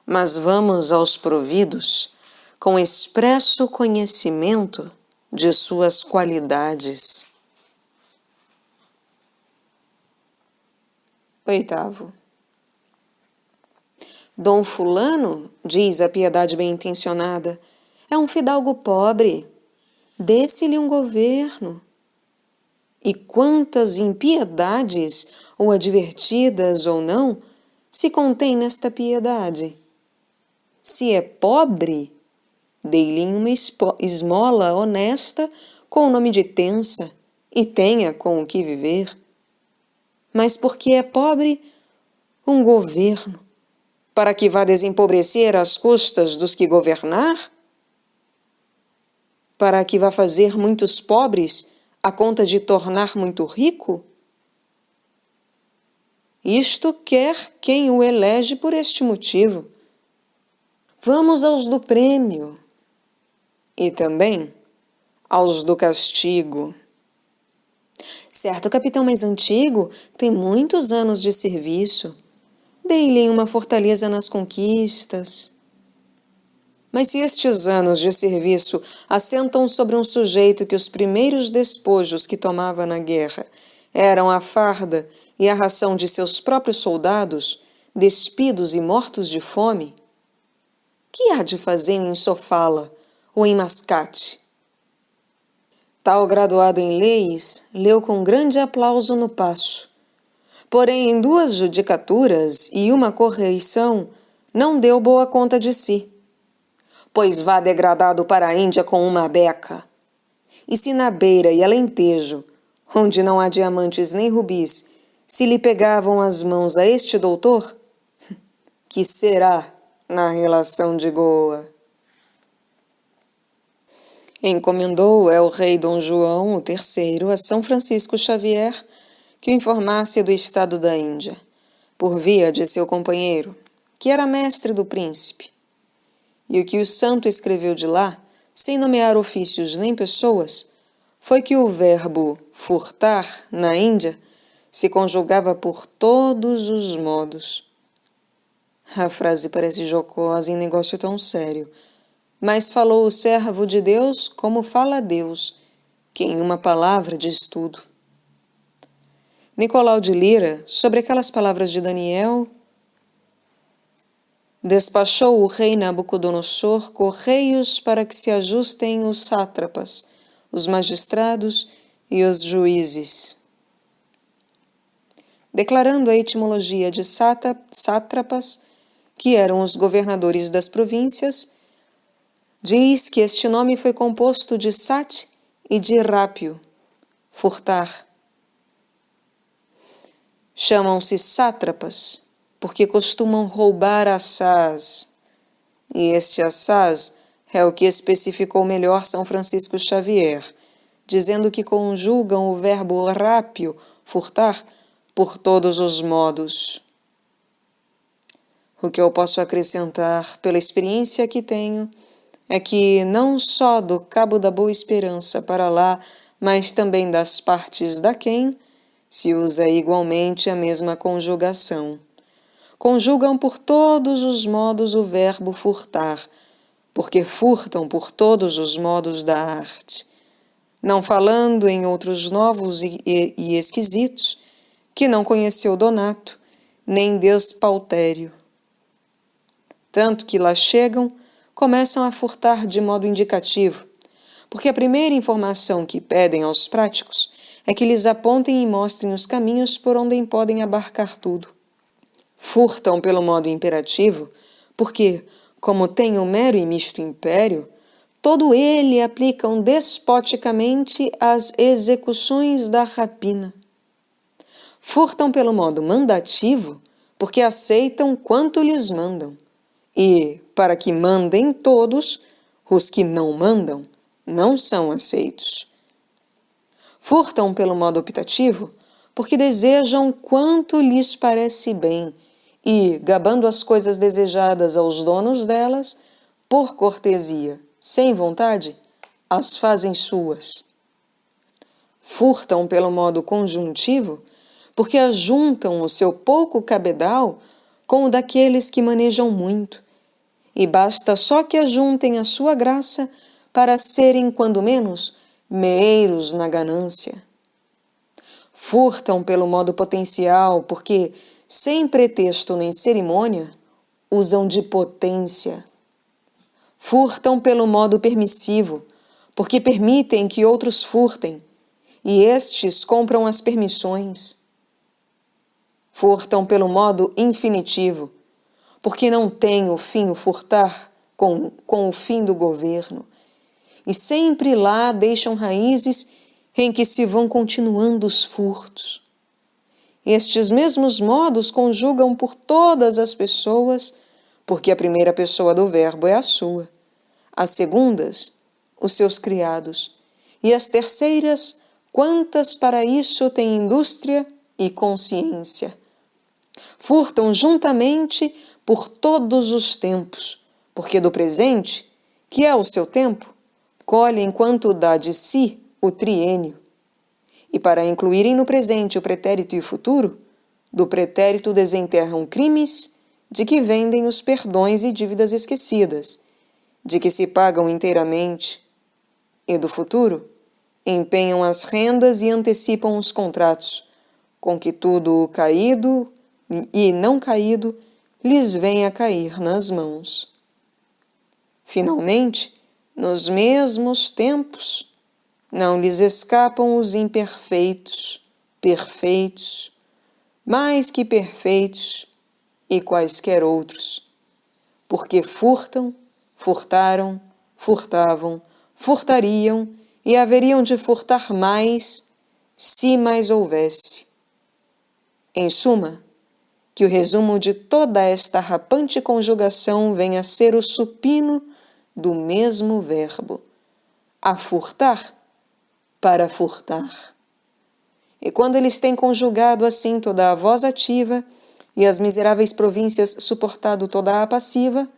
Mas vamos aos providos com expresso conhecimento de suas qualidades. 8º. Dom Fulano, diz a piedade bem-intencionada, é um fidalgo pobre, dê-se-lhe um governo. E quantas impiedades, ou advertidas ou não, se contém nesta piedade? Se é pobre, dê-lhe uma esmola honesta com o nome de tença e tenha com o que viver. Mas porque é pobre, um governo, para que vá desempobrecer às custas dos que governar? Para que vá fazer muitos pobres a conta de tornar muito rico? Isto quer quem o elege por este motivo. Vamos aos do prêmio e também aos do castigo. Certo capitão mais antigo tem muitos anos de serviço. Dei-lhe uma fortaleza nas conquistas. Mas se estes anos de serviço assentam sobre um sujeito que os primeiros despojos que tomava na guerra eram a farda e a ração de seus próprios soldados, despidos e mortos de fome, que há de fazer em Sofala ou em Mascate? Tal graduado em leis leu com grande aplauso no paço. Porém, em 2 judicaturas e uma correição, não deu boa conta de si. Pois vá degradado para a Índia com uma beca. E se na Beira e Alentejo, onde não há diamantes nem rubis, se lhe pegavam as mãos a este doutor, que será na relação de Goa? Encomendou o rei Dom João III a São Francisco Xavier que o informasse do estado da Índia, por via de seu companheiro, que era mestre do príncipe. E o que o santo escreveu de lá, sem nomear ofícios nem pessoas, foi que o verbo furtar, na Índia, se conjugava por todos os modos. A frase parece jocosa em negócio tão sério, mas falou o servo de Deus como fala Deus, que em uma palavra diz tudo. Nicolau de Lira, sobre aquelas palavras de Daniel, despachou o rei Nabucodonosor correios para que se ajustem os sátrapas, os magistrados e os juízes. Declarando a etimologia de sátrapas, que eram os governadores das províncias, diz que este nome foi composto de sat e de rápio, furtar. Chamam-se sátrapas, porque costumam roubar assaz. E este assaz é o que especificou melhor São Francisco Xavier, dizendo que conjugam o verbo rápio, furtar, por todos os modos. O que eu posso acrescentar, pela experiência que tenho, é que não só do Cabo da Boa Esperança para lá, mas também das partes daquém, se usa igualmente a mesma conjugação. Conjugam por todos os modos o verbo furtar, porque furtam por todos os modos da arte, não falando em outros novos e esquisitos, que não conheceu Donato, nem Deus Pautério. Tanto que lá chegam, começam a furtar de modo indicativo, porque a primeira informação que pedem aos práticos é que lhes apontem e mostrem os caminhos por onde podem abarcar tudo. Furtam pelo modo imperativo, porque, como têm um mero e misto império, todo ele aplicam despoticamente as execuções da rapina. Furtam pelo modo mandativo, porque aceitam quanto lhes mandam, e, para que mandem todos, os que não mandam não são aceitos. Furtam pelo modo optativo, porque desejam quanto lhes parece bem, e, gabando as coisas desejadas aos donos delas, por cortesia, sem vontade, as fazem suas. Furtam pelo modo conjuntivo, porque ajuntam o seu pouco cabedal com o daqueles que manejam muito, e basta só que ajuntem a sua graça para serem, quando menos, meeiros na ganância. Furtam pelo modo potencial, porque, sem pretexto nem cerimônia, usam de potência. Furtam pelo modo permissivo, porque permitem que outros furtem, e estes compram as permissões. Furtam pelo modo infinitivo, porque não tem o fim o furtar com o fim do governo, e sempre lá deixam raízes em que se vão continuando os furtos. Estes mesmos modos conjugam por todas as pessoas, porque a primeira pessoa do verbo é a sua, as segundas, os seus criados, e as terceiras, quantas para isso têm indústria e consciência. Furtam juntamente por todos os tempos, porque do presente, que é o seu tempo, colhem enquanto dá de si o triênio. E para incluírem no presente o pretérito e o futuro, do pretérito desenterram crimes, de que vendem os perdões e dívidas esquecidas, de que se pagam inteiramente, e do futuro empenham as rendas e antecipam os contratos, com que tudo o caído e não caído lhes vem a cair nas mãos. Finalmente, nos mesmos tempos, não lhes escapam os imperfeitos, perfeitos, mais que perfeitos e quaisquer outros, porque furtam, furtaram, furtavam, furtariam e haveriam de furtar mais, se mais houvesse. Em suma, que o resumo de toda esta rapante conjugação venha a ser o supino do mesmo verbo, a furtar para furtar. E quando eles têm conjugado assim toda a voz ativa e as miseráveis províncias suportado toda a passiva,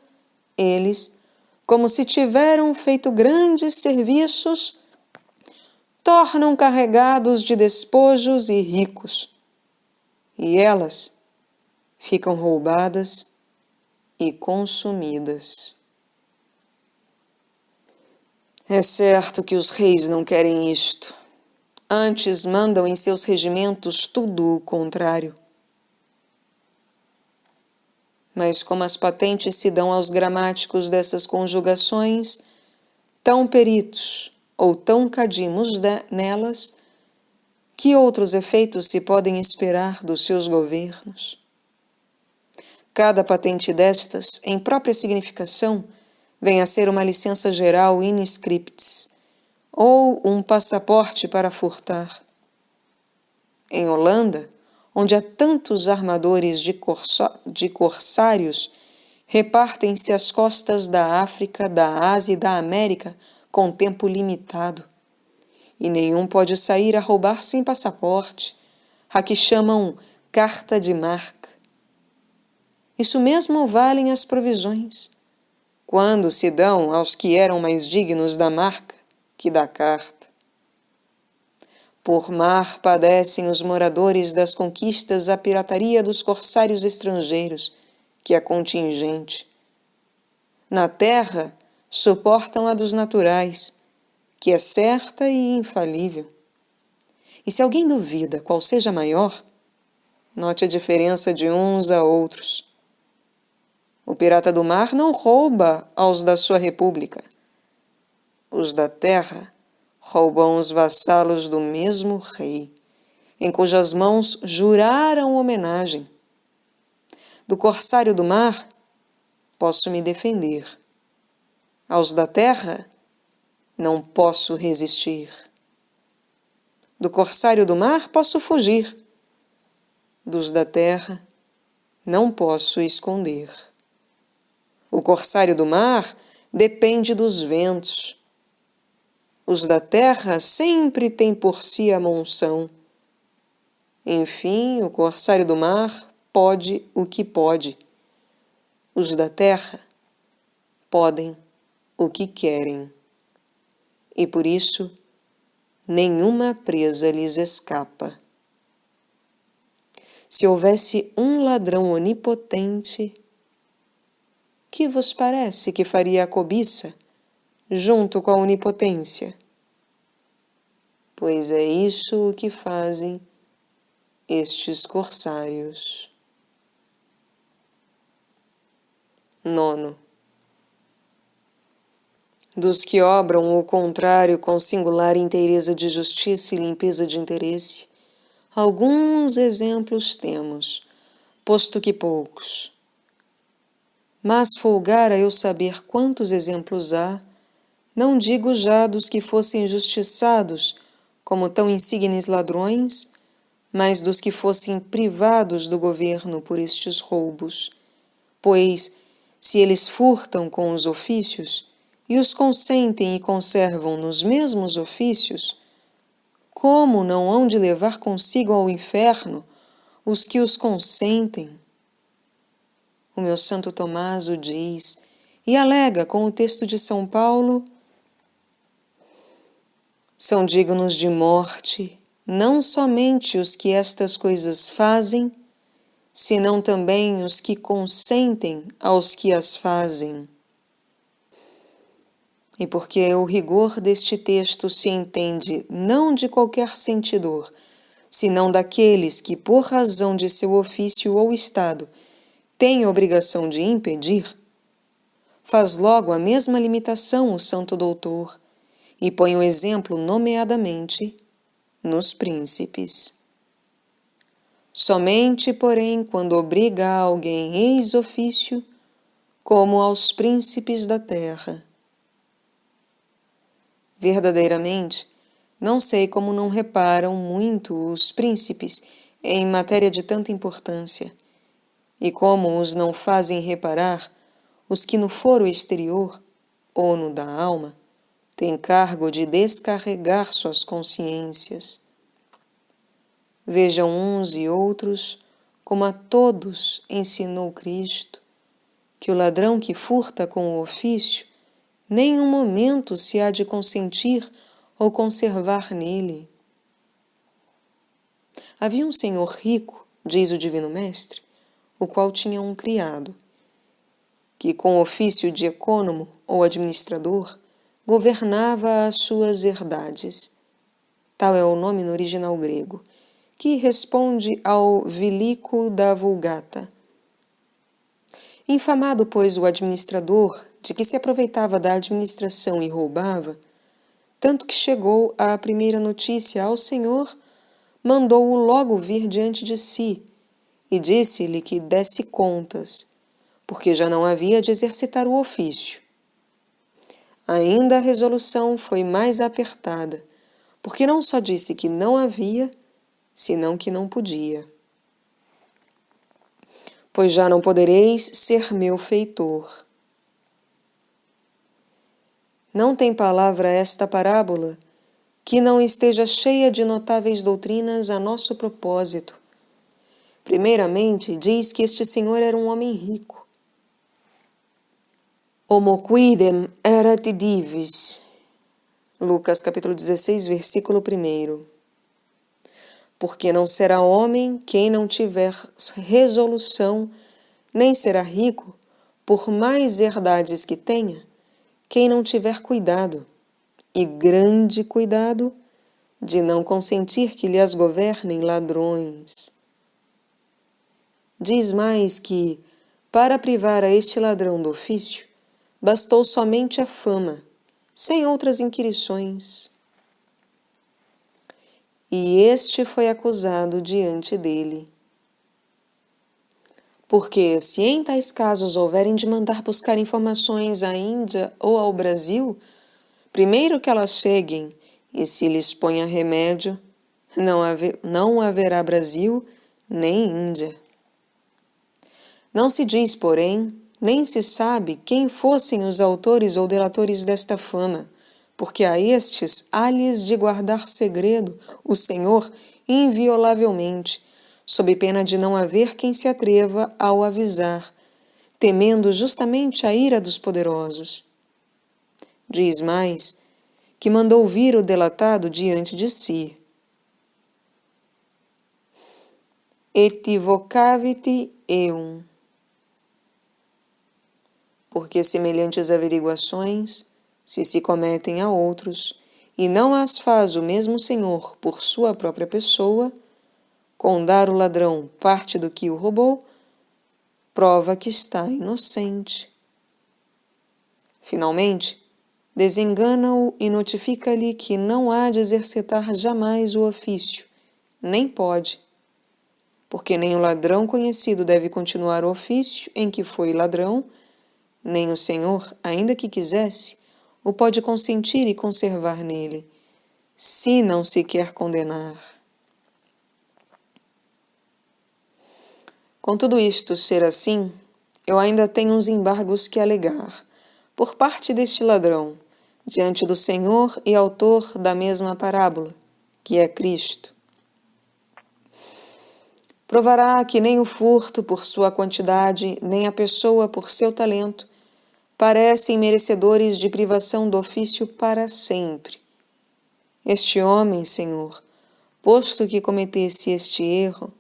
eles, como se tiveram feito grandes serviços, tornam carregados de despojos e ricos, e elas ficam roubadas e consumidas. É certo que os reis não querem isto. Antes mandam em seus regimentos tudo o contrário. Mas como as patentes se dão aos gramáticos dessas conjugações, tão peritos ou tão cadimos nelas, que outros efeitos se podem esperar dos seus governos? Cada patente destas, em própria significação, vem a ser uma licença geral in scriptis, ou um passaporte para furtar. Em Holanda, onde há tantos armadores de corsários, repartem-se as costas da África, da Ásia e da América com tempo limitado, e nenhum pode sair a roubar sem passaporte, a que chamam carta de marca. Isso mesmo valem as provisões, quando se dão aos que eram mais dignos da marca que da carta. Por mar padecem os moradores das conquistas a pirataria dos corsários estrangeiros, que é contingente. Na terra, suportam a dos naturais, que é certa e infalível. E se alguém duvida qual seja maior, note a diferença de uns a outros. O pirata do mar não rouba aos da sua república. Os da terra roubam os vassalos do mesmo rei, em cujas mãos juraram homenagem. Do corsário do mar posso me defender. Aos da terra não posso resistir. Do corsário do mar posso fugir. Dos da terra não posso esconder. O corsário do mar depende dos ventos. Os da terra sempre têm por si a monção. Enfim, o corsário do mar pode o que pode. Os da terra podem o que querem. E por isso, nenhuma presa lhes escapa. Se houvesse um ladrão onipotente, que vos parece que faria a cobiça junto com a onipotência? Pois é isso o que fazem estes corsários. 9. Dos que obram o contrário com singular inteireza de justiça e limpeza de interesse, alguns exemplos temos, posto que poucos. Mas folgara eu saber quantos exemplos há, não digo já dos que fossem injustiçados como tão insignes ladrões, mas dos que fossem privados do governo por estes roubos. Pois, se eles furtam com os ofícios, e os consentem e conservam nos mesmos ofícios, como não hão de levar consigo ao inferno os que os consentem? O meu Santo Tomás o diz, e alega com o texto de São Paulo: são dignos de morte, não somente os que estas coisas fazem, senão também os que consentem aos que as fazem. E porque o rigor deste texto se entende não de qualquer sentidor, senão daqueles que, por razão de seu ofício ou estado, têm obrigação de impedir, faz logo a mesma limitação o santo doutor e põe o exemplo nomeadamente nos príncipes. Somente, porém, quando obriga a alguém ex ofício, como aos príncipes da terra. Verdadeiramente, não sei como não reparam muito os príncipes em matéria de tanta importância, e como os não fazem reparar os que no foro exterior, ou no da alma, têm cargo de descarregar suas consciências. Vejam uns e outros como a todos ensinou Cristo, que o ladrão que furta com o ofício nem um momento se há de consentir ou conservar nele. Havia um senhor rico, diz o Divino Mestre, o qual tinha um criado, que com ofício de ecônomo ou administrador, governava as suas herdades. Tal é o nome no original grego, que responde ao vilico da Vulgata. Infamado, pois, o administrador de que se aproveitava da administração e roubava, tanto que chegou a primeira notícia ao Senhor, mandou-o logo vir diante de si e disse-lhe que desse contas, porque já não havia de exercitar o ofício. Ainda a resolução foi mais apertada, porque não só disse que não havia, senão que não podia. Pois já não podereis ser meu feitor. Não tem palavra esta parábola que não esteja cheia de notáveis doutrinas a nosso propósito. Primeiramente, diz que este senhor era um homem rico. Homo quidem erat divis. Lucas capítulo 16, versículo 1. Porque não será homem quem não tiver resolução, nem será rico, por mais herdades que tenha, quem não tiver cuidado, e grande cuidado, de não consentir que lhe as governem ladrões. Diz mais que, para privar a este ladrão do ofício, bastou somente a fama, sem outras inquirições. E este foi acusado diante dele. Porque, se em tais casos houverem de mandar buscar informações à Índia ou ao Brasil, primeiro que elas cheguem e se lhes ponha remédio, não haverá Brasil nem Índia. Não se diz, porém, nem se sabe quem fossem os autores ou delatores desta fama, porque a estes há-lhes de guardar segredo o Senhor inviolavelmente, sob pena de não haver quem se atreva ao avisar, temendo justamente a ira dos poderosos. Diz mais, que mandou vir o delatado diante de si. Equivocavit eum. Porque semelhantes averiguações, se cometem a outros, e não as faz o mesmo Senhor por sua própria pessoa, com dar o ladrão parte do que o roubou, prova que está inocente. Finalmente, desengana-o e notifica-lhe que não há de exercitar jamais o ofício, nem pode, porque nem o ladrão conhecido deve continuar o ofício em que foi ladrão, nem o Senhor, ainda que quisesse, o pode consentir e conservar nele, se não se quer condenar. Com tudo isto ser assim, eu ainda tenho uns embargos que alegar, por parte deste ladrão, diante do Senhor e autor da mesma parábola, que é Cristo. Provará que nem o furto por sua quantidade, nem a pessoa por seu talento, parecem merecedores de privação do ofício para sempre. Este homem, Senhor, posto que cometesse este erro,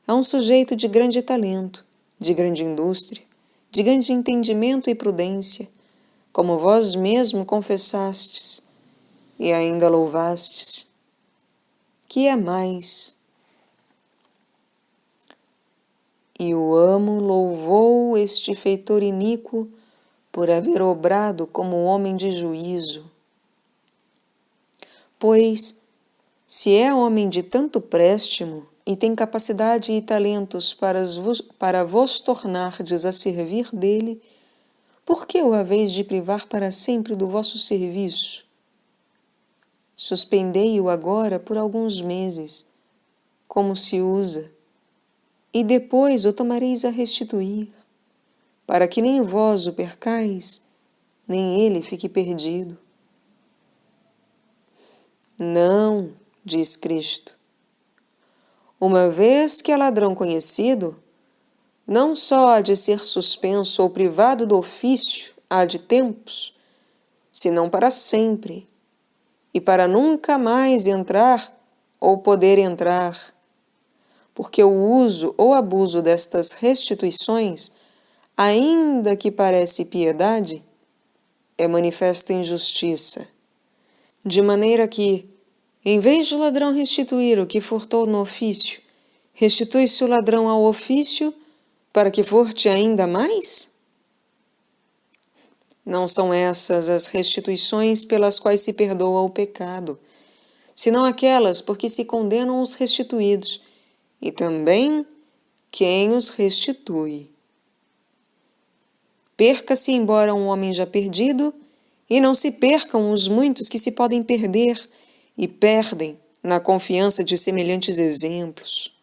é um sujeito de grande talento, de grande indústria, de grande entendimento e prudência, como vós mesmo confessastes e ainda louvastes. Que é mais? E o amo louvou este feitor iníquo por haver obrado como homem de juízo. Pois, se é homem de tanto préstimo e tem capacidade e talentos para vos tornardes a servir dele, por que o haveis de privar para sempre do vosso serviço? Suspendei-o agora por alguns meses, como se usa, e depois o tomareis a restituir, para que nem vós o percais, nem ele fique perdido. Não, diz Cristo. Uma vez que é ladrão conhecido, não só há de ser suspenso ou privado do ofício há de tempos, senão para sempre, e para nunca mais entrar ou poder entrar, porque o uso ou abuso destas restituições, ainda que parece piedade, é manifesta injustiça, de maneira que, em vez de o ladrão restituir o que furtou no ofício, restitui-se o ladrão ao ofício para que furte ainda mais? Não são essas as restituições pelas quais se perdoa o pecado, senão aquelas por que se condenam os restituídos, e também quem os restitui. Perca-se embora um homem já perdido, e não se percam os muitos que se podem perder e perdem na confiança de semelhantes exemplos.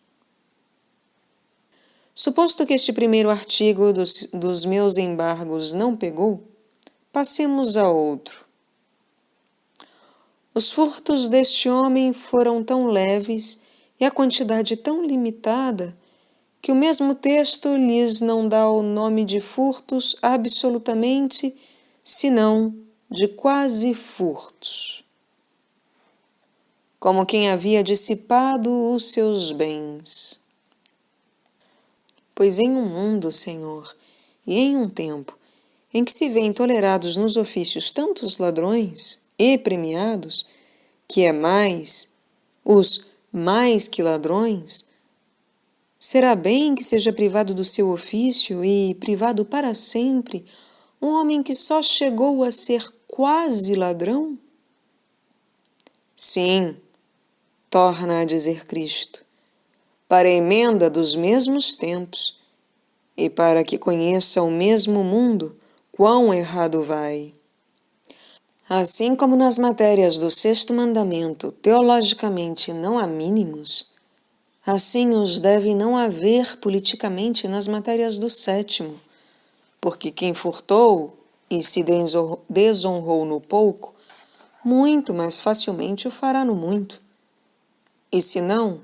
Suposto que este primeiro artigo dos meus embargos não pegou, passemos a outro. Os furtos deste homem foram tão leves e a quantidade tão limitada que o mesmo texto lhes não dá o nome de furtos absolutamente, senão de quase furtos, como quem havia dissipado os seus bens. Pois em um mundo, Senhor, e em um tempo em que se vêem tolerados nos ofícios tantos ladrões e premiados, que é mais, os mais que ladrões, será bem que seja privado do seu ofício e privado para sempre um homem que só chegou a ser quase ladrão? Sim, torna a dizer Cristo, para a emenda dos mesmos tempos e para que conheça o mesmo mundo quão errado vai. Assim como nas matérias do sexto mandamento, teologicamente não há mínimos, assim os deve não haver politicamente nas matérias do sétimo, porque quem furtou e se desonrou no pouco, muito mais facilmente o fará no muito. E se não,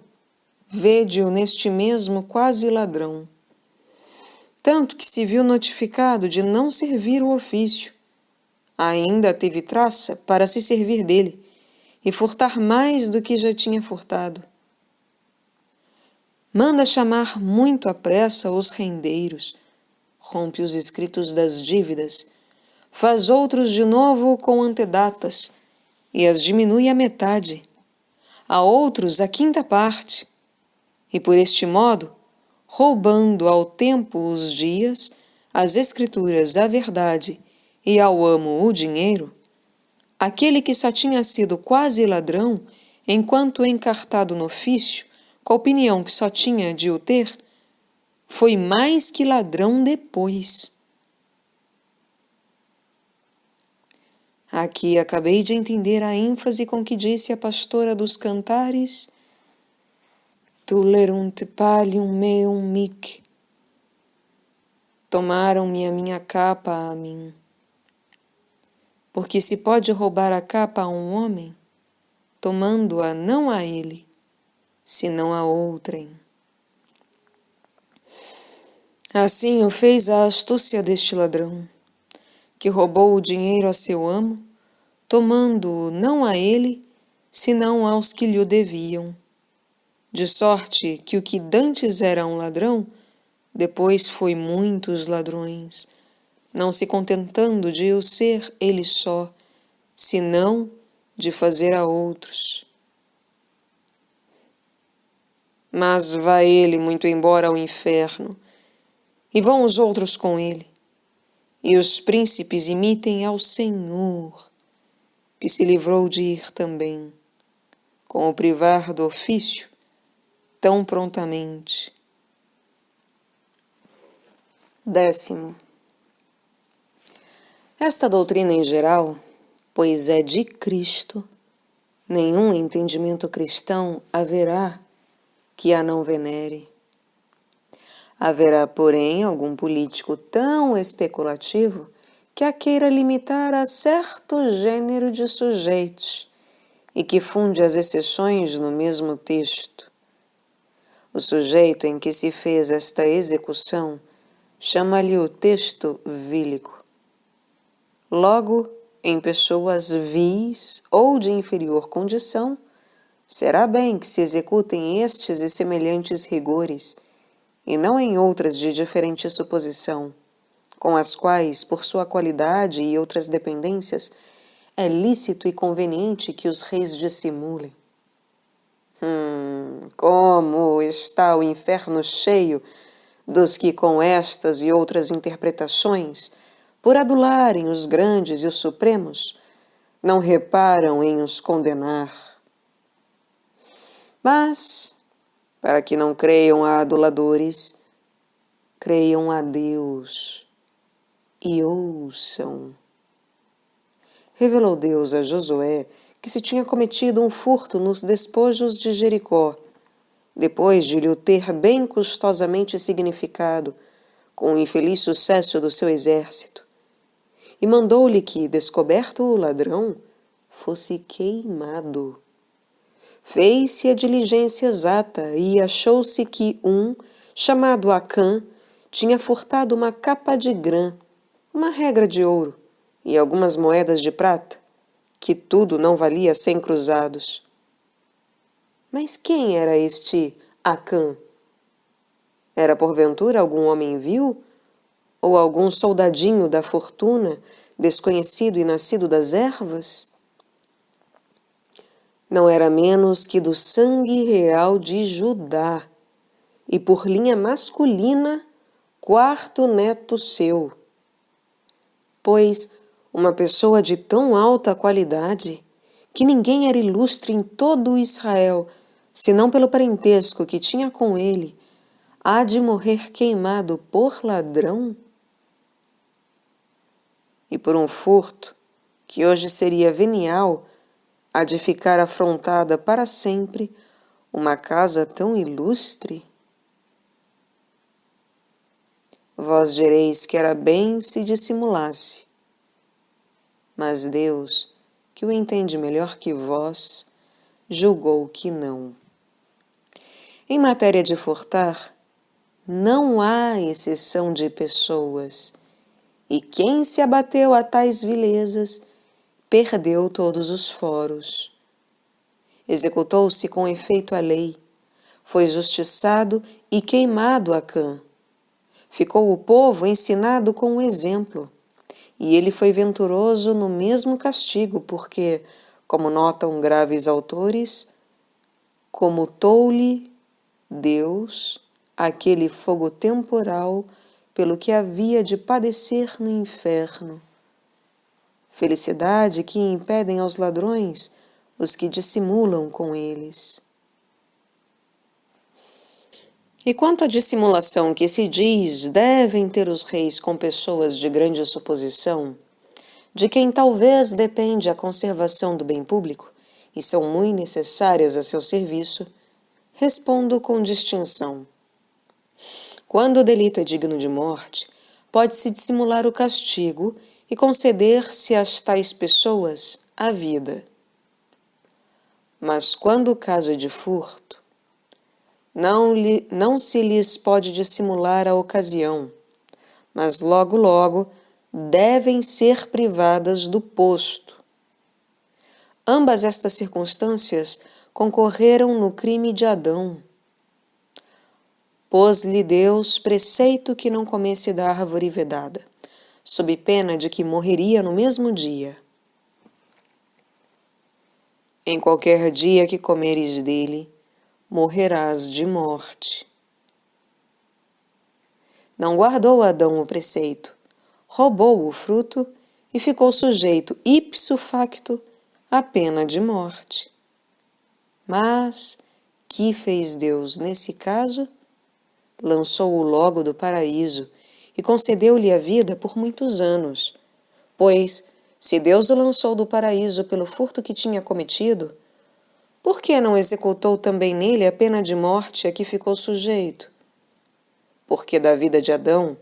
vede-o neste mesmo quase ladrão. Tanto que se viu notificado de não servir o ofício, ainda teve traça para se servir dele e furtar mais do que já tinha furtado. Manda chamar muito à pressa os rendeiros, rompe os escritos das dívidas, faz outros de novo com antedatas e as diminui à metade, a outros à quinta parte, e por este modo, roubando ao tempo os dias, às escrituras a verdade e ao amo o dinheiro, aquele que só tinha sido quase ladrão, enquanto encartado no ofício, com a opinião que só tinha de o ter, foi mais que ladrão depois. Aqui acabei de entender a ênfase com que disse a pastora dos cantares: Tulerunt pallium meum mic. Tomaram-me a minha capa a mim. Porque se pode roubar a capa a um homem, tomando-a não a ele, senão a outrem. Assim o fez a astúcia deste ladrão, que roubou o dinheiro a seu amo, tomando-o não a ele, senão aos que lhe deviam. De sorte que o que dantes era um ladrão, depois foi muitos ladrões, não se contentando de o ser ele só, senão de fazer a outros. Mas vá ele muito embora ao inferno, e vão os outros com ele, e os príncipes imitem ao Senhor, que se livrou de ir também, com o privar do ofício, tão prontamente. 10º. Esta doutrina em geral, pois é de Cristo, nenhum entendimento cristão haverá que a não venere. Haverá, porém, algum político tão especulativo que a queira limitar a certo gênero de sujeitos e que funde as exceções no mesmo texto. O sujeito em que se fez esta execução chama-lhe o texto vílico. Logo, em pessoas vis ou de inferior condição, será bem que se executem estes e semelhantes rigores, e não em outras de diferente suposição, com as quais, por sua qualidade e outras dependências, é lícito e conveniente que os reis dissimulem. Como está o inferno cheio dos que com estas e outras interpretações, por adularem os grandes e os supremos, não reparam em os condenar. Mas, para que não creiam a aduladores, creiam a Deus e ouçam. Revelou Deus a Josué que se tinha cometido um furto nos despojos de Jericó, depois de lhe o ter bem custosamente significado, com o infeliz sucesso do seu exército, e mandou-lhe que, descoberto o ladrão, fosse queimado. Fez-se a diligência exata e achou-se que chamado Acã, tinha furtado uma capa de grã, uma regra de ouro e algumas moedas de prata, que tudo não valia 100 cruzados. Mas quem era este Acã? Era porventura algum homem vil? Ou algum soldadinho da fortuna, desconhecido e nascido das ervas? Não era menos que do sangue real de Judá, e por linha masculina, 4º neto seu. Pois uma pessoa de tão alta qualidade, que ninguém era ilustre em todo o Israel, senão pelo parentesco que tinha com ele, há de morrer queimado por ladrão? E por um furto, que hoje seria venial, há de ficar afrontada para sempre uma casa tão ilustre? Vós direis que era bem se dissimulasse, mas Deus, que o entende melhor que vós, julgou que não. Em matéria de furtar, não há exceção de pessoas, e quem se abateu a tais vilezas perdeu todos os foros. Executou-se com efeito a lei, foi justiçado e queimado a Cã. Ficou o povo ensinado com o exemplo, e ele foi venturoso no mesmo castigo, porque, como notam graves autores, comutou-lhe Deus aquele fogo temporal pelo que havia de padecer no inferno. Felicidade que impedem aos ladrões os que dissimulam com eles. E quanto à dissimulação que se diz devem ter os reis com pessoas de grande suposição, de quem talvez depende a conservação do bem público e são muito necessárias a seu serviço, respondo com distinção. Quando o delito é digno de morte, pode-se dissimular o castigo e conceder-se às tais pessoas a vida. Mas quando o caso é de furto, não se lhes pode dissimular a ocasião, mas logo devem ser privadas do posto. Ambas estas circunstâncias concorreram no crime de Adão. Pôs-lhe Deus preceito que não comesse da árvore vedada, sob pena de que morreria no mesmo dia. Em qualquer dia que comeres dele, morrerás de morte. Não guardou Adão o preceito, roubou o fruto e ficou sujeito ipso facto à pena de morte. Mas que fez Deus nesse caso? Lançou-o logo do paraíso e concedeu-lhe a vida por muitos anos, pois, se Deus o lançou do paraíso pelo furto que tinha cometido, por que não executou também nele a pena de morte a que ficou sujeito? Porque da vida de Adão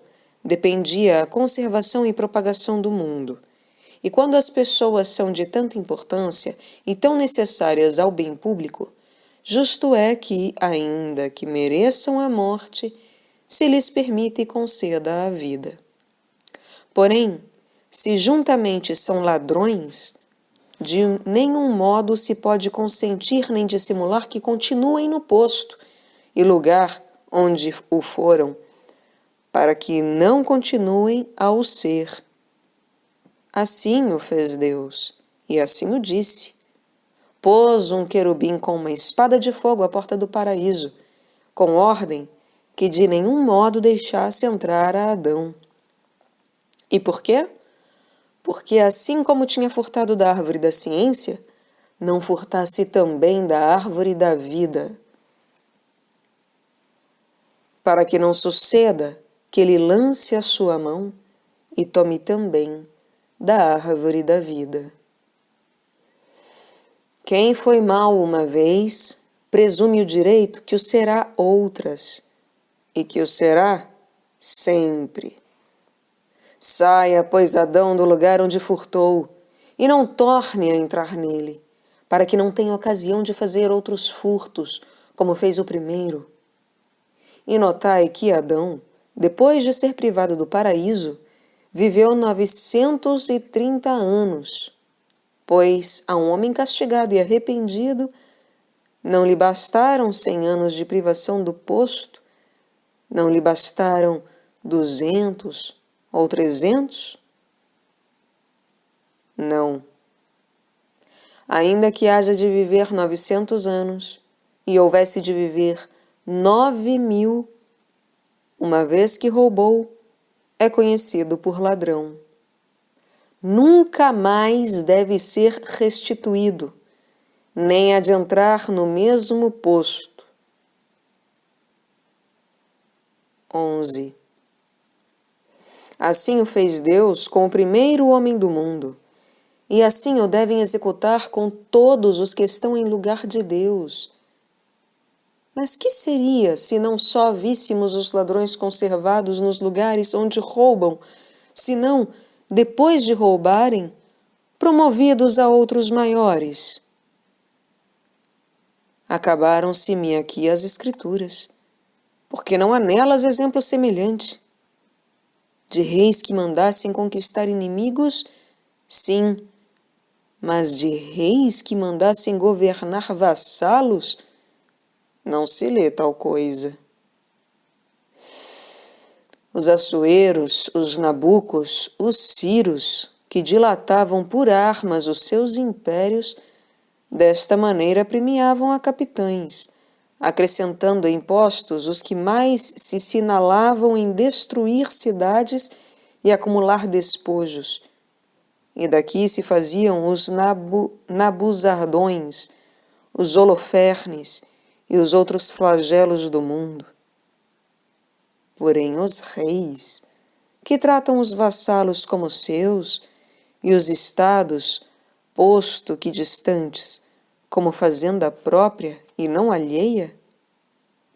dependia a conservação e propagação do mundo, e quando as pessoas são de tanta importância e tão necessárias ao bem público, justo é que, ainda que mereçam a morte, se lhes permita e conceda a vida. Porém, se juntamente são ladrões, de nenhum modo se pode consentir nem dissimular que continuem no posto e lugar onde o foram, para que não continuem a o ser. Assim o fez Deus, e assim o disse. Pôs um querubim com uma espada de fogo à porta do paraíso, com ordem que de nenhum modo deixasse entrar a Adão. E por quê? Porque assim como tinha furtado da árvore da ciência, não furtasse também da árvore da vida. Para que não suceda que ele lance a sua mão e tome também da árvore da vida. Quem foi mau uma vez, presume o direito que o será outras, e que o será sempre. Saia, pois, Adão do lugar onde furtou, e não torne a entrar nele, para que não tenha ocasião de fazer outros furtos, como fez o primeiro. E notai que Adão, depois de ser privado do paraíso, viveu 930 anos, pois a um homem castigado e arrependido não lhe bastaram 100 anos de privação do posto, não lhe bastaram 200 ou 300? Não. Ainda que haja de viver 900 anos e houvesse de viver 9.000, uma vez que roubou, é conhecido por ladrão. Nunca mais deve ser restituído, nem há de entrar no mesmo posto. 11. Assim o fez Deus com o primeiro homem do mundo, e assim o devem executar com todos os que estão em lugar de Deus. Mas que seria se não só víssemos os ladrões conservados nos lugares onde roubam, senão, depois de roubarem, promovidos a outros maiores? Acabaram-se-me aqui as Escrituras, porque não há nelas exemplo semelhante. De reis que mandassem conquistar inimigos, sim, mas de reis que mandassem governar vassalos, não se lê tal coisa. Os Assueros, os Nabucos, os Ciros, que dilatavam por armas os seus impérios, desta maneira premiavam a capitães, acrescentando impostos os que mais se sinalavam em destruir cidades e acumular despojos. E daqui se faziam os Nabuzardões, os Holofernes e os outros flagelos do mundo. Porém, os reis, que tratam os vassalos como seus, e os estados, posto que distantes, como fazenda própria e não alheia,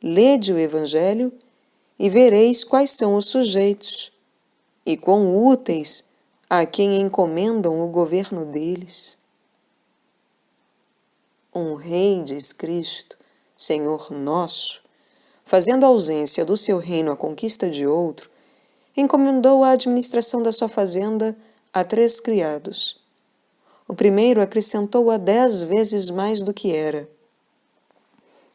lede o Evangelho e vereis quais são os sujeitos, e quão úteis a quem encomendam o governo deles. Um rei, diz Cristo, Senhor nosso, fazendo a ausência do seu reino a conquista de outro, encomendou a administração da sua fazenda a 3 criados. O primeiro acrescentou-a 10 vezes mais do que era.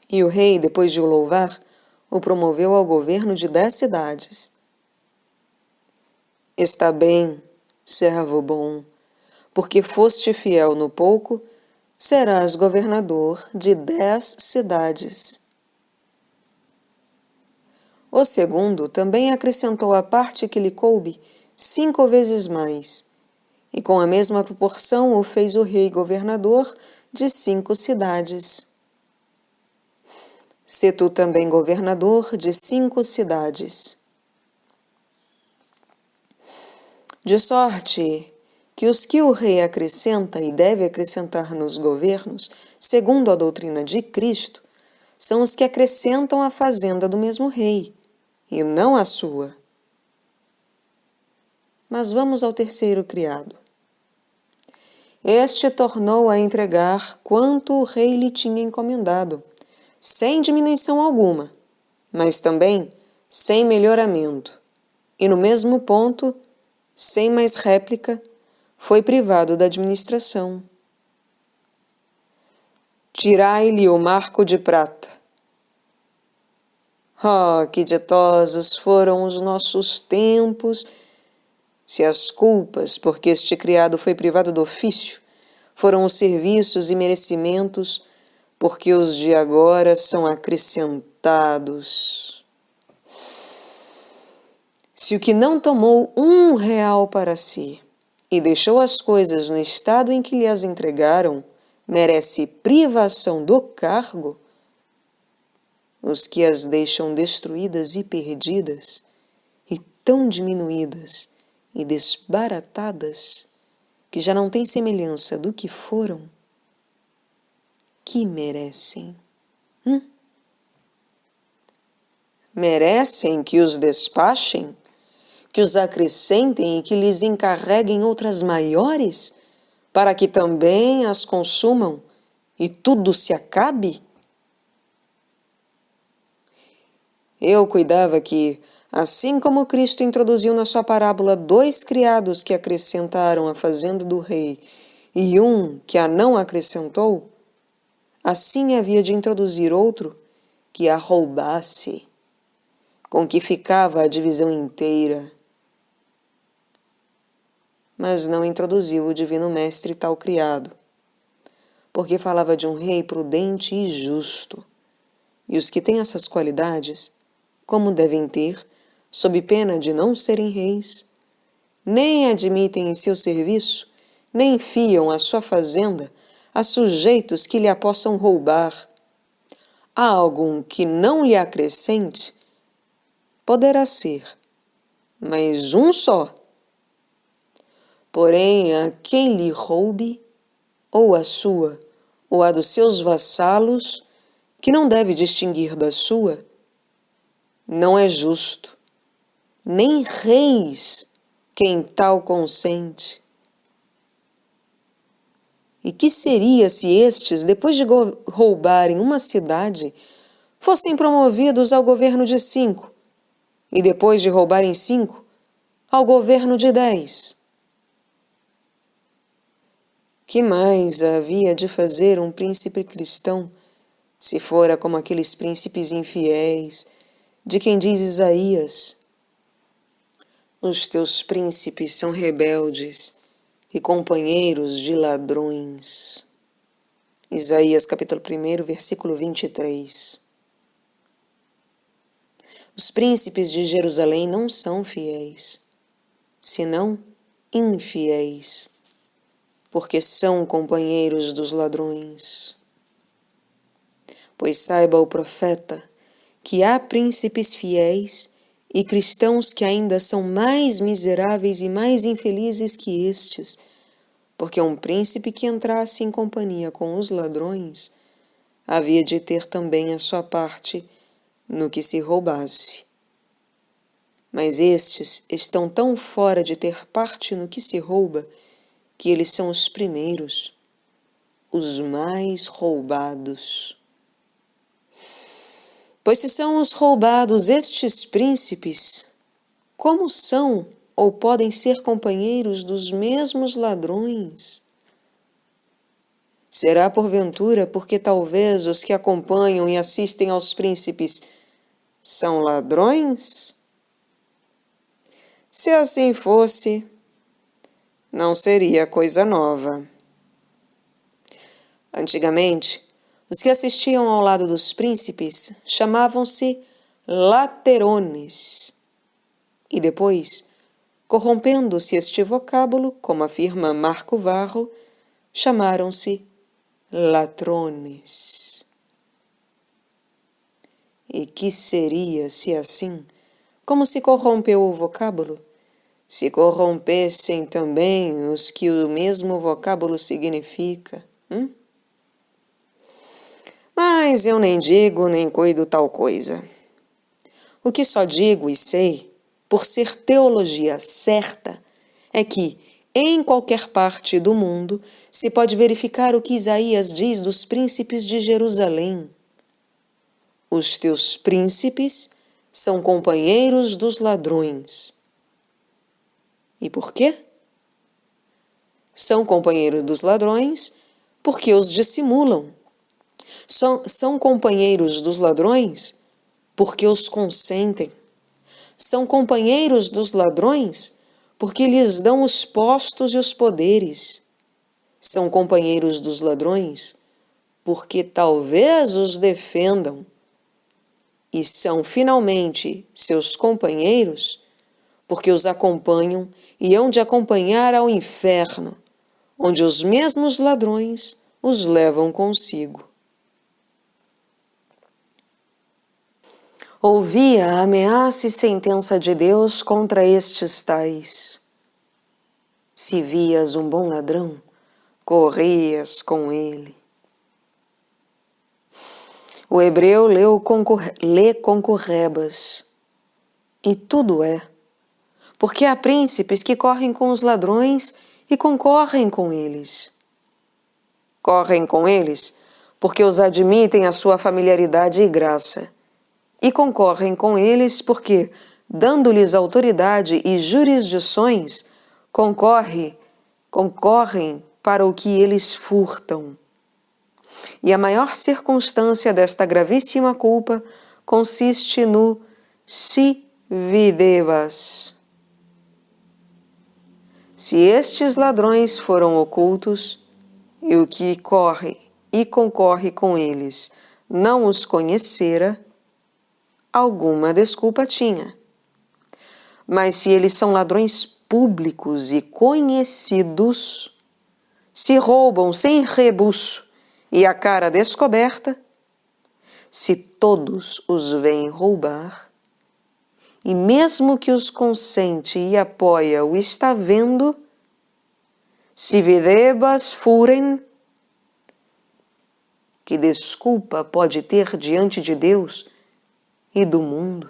E o rei, depois de o louvar, o promoveu ao governo de 10 cidades. Está bem, servo bom, porque foste fiel no pouco, serás governador de 10 cidades. O segundo também acrescentou a parte que lhe coube 5 vezes mais, e com a mesma proporção o fez o rei governador de 5 cidades. Sê tu também governador de 5 cidades. De sorte que os que o rei acrescenta e deve acrescentar nos governos, segundo a doutrina de Cristo, são os que acrescentam a fazenda do mesmo rei, e não a sua. Mas vamos ao terceiro criado. Este tornou a entregar quanto o rei lhe tinha encomendado, sem diminuição alguma, mas também sem melhoramento, e no mesmo ponto, sem mais réplica, foi privado da administração. Tirai-lhe o marco de prata. Oh, que ditosos foram os nossos tempos, se as culpas, porque este criado foi privado do ofício, foram os serviços e merecimentos, porque os de agora são acrescentados. Se o que não tomou R$1 para si e deixou as coisas no estado em que lhe as entregaram, merece privação do cargo, os que as deixam destruídas e perdidas, e tão diminuídas e desbaratadas, que já não têm semelhança do que foram, que merecem? Merecem que os despachem, que os acrescentem e que lhes encarreguem outras maiores, para que também as consumam e tudo se acabe? Eu cuidava que, assim como Cristo introduziu na sua parábola 2 criados que acrescentaram a fazenda do rei e um que a não acrescentou, assim havia de introduzir outro que a roubasse, com que ficava a divisão inteira. Mas não introduziu o Divino Mestre tal criado, porque falava de um rei prudente e justo, e os que têm essas qualidades, como devem ter, sob pena de não serem reis, nem admitem em seu serviço, nem fiam a sua fazenda a sujeitos que lhe a possam roubar. Há algum que não lhe acrescente? Poderá ser, mas um só. Porém, a quem lhe roube, ou a sua, ou a dos seus vassalos, que não deve distinguir da sua, não é justo, nem reis quem tal consente. E que seria se estes, depois de roubarem uma cidade, fossem promovidos ao governo de 5, e depois de roubarem 5, ao governo de 10? Que mais havia de fazer um príncipe cristão, se fora como aqueles príncipes infiéis, de quem diz Isaías: os teus príncipes são rebeldes e companheiros de ladrões. Isaías capítulo 1, versículo 23. Os príncipes de Jerusalém não são fiéis, senão infiéis, porque são companheiros dos ladrões. Pois saiba o profeta que há príncipes fiéis e cristãos que ainda são mais miseráveis e mais infelizes que estes, porque um príncipe que entrasse em companhia com os ladrões havia de ter também a sua parte no que se roubasse. Mas estes estão tão fora de ter parte no que se rouba, que eles são os primeiros, os mais roubados. Pois se são os roubados estes príncipes, como são ou podem ser companheiros dos mesmos ladrões? Será porventura porque talvez os que acompanham e assistem aos príncipes são ladrões? Se assim fosse, não seria coisa nova. Antigamente, os que assistiam ao lado dos príncipes chamavam-se laterones. E depois, corrompendo-se este vocábulo, como afirma Marco Varro, chamaram-se latrones. E que seria, se assim, como se corrompeu o vocábulo, se corrompessem também os que o mesmo vocábulo significa? Mas eu nem digo nem cuido tal coisa. O que só digo e sei, por ser teologia certa, é que, em qualquer parte do mundo, se pode verificar o que Isaías diz dos príncipes de Jerusalém. Os teus príncipes são companheiros dos ladrões. E por quê? São companheiros dos ladrões porque os dissimulam. São companheiros dos ladrões porque os consentem. São companheiros dos ladrões porque lhes dão os postos e os poderes. São companheiros dos ladrões porque talvez os defendam. E são finalmente seus companheiros porque os acompanham e hão de acompanhar ao inferno, onde os mesmos ladrões os levam consigo. Ouvia a ameaça e sentença de Deus contra estes tais. Se vias um bom ladrão, corrias com ele. O hebreu lê concurrebas, e tudo é, porque há príncipes que correm com os ladrões e concorrem com eles. Correm com eles porque os admitem a sua familiaridade e graça, e concorrem com eles porque, dando-lhes autoridade e jurisdições, concorrem para o que eles furtam. E a maior circunstância desta gravíssima culpa consiste no si videbas. Se estes ladrões foram ocultos, e o que corre e concorre com eles não os conhecera, alguma desculpa tinha. Mas se eles são ladrões públicos e conhecidos, se roubam sem rebuço e a cara descoberta, se todos os veem roubar, e mesmo que os consente e apoia o está vendo, Si videbas furem, que desculpa pode ter diante de Deus e do mundo?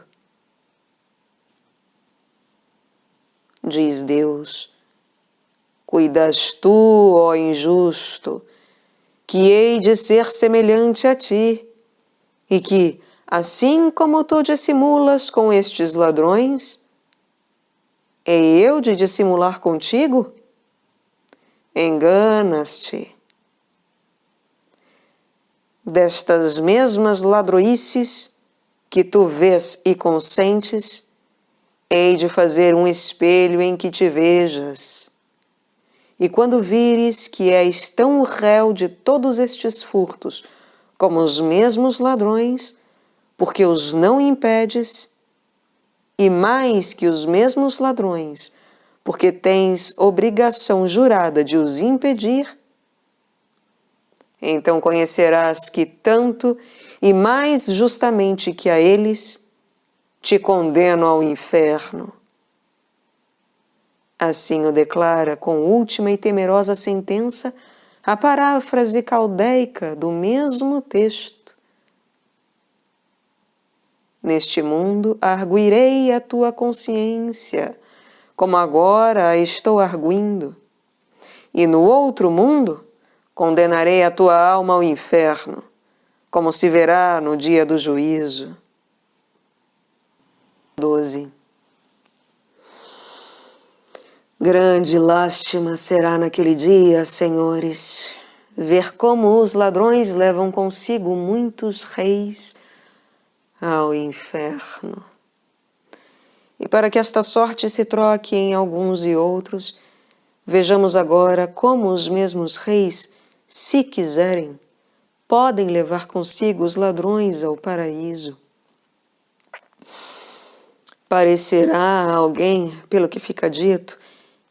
Diz Deus: cuidas tu, ó injusto, que hei de ser semelhante a ti, e que, assim como tu dissimulas com estes ladrões, hei eu de dissimular contigo? Enganas-te. Destas mesmas ladroices que tu vês e consentes, hei de fazer um espelho em que te vejas. E quando vires que és tão réu de todos estes furtos como os mesmos ladrões, porque os não impedes, e mais que os mesmos ladrões, porque tens obrigação jurada de os impedir, então conhecerás que tanto e mais justamente que a eles, te condeno ao inferno. Assim o declara com última e temerosa sentença a paráfrase caldeica do mesmo texto. Neste mundo arguirei a tua consciência, como agora a estou arguindo, e no outro mundo condenarei a tua alma ao inferno, como se verá no dia do juízo. 12. Grande lástima será naquele dia, senhores, ver como os ladrões levam consigo muitos reis ao inferno. E para que esta sorte se troque em alguns e outros, vejamos agora como os mesmos reis, se quiserem, podem levar consigo os ladrões ao paraíso. Parecerá a alguém, pelo que fica dito,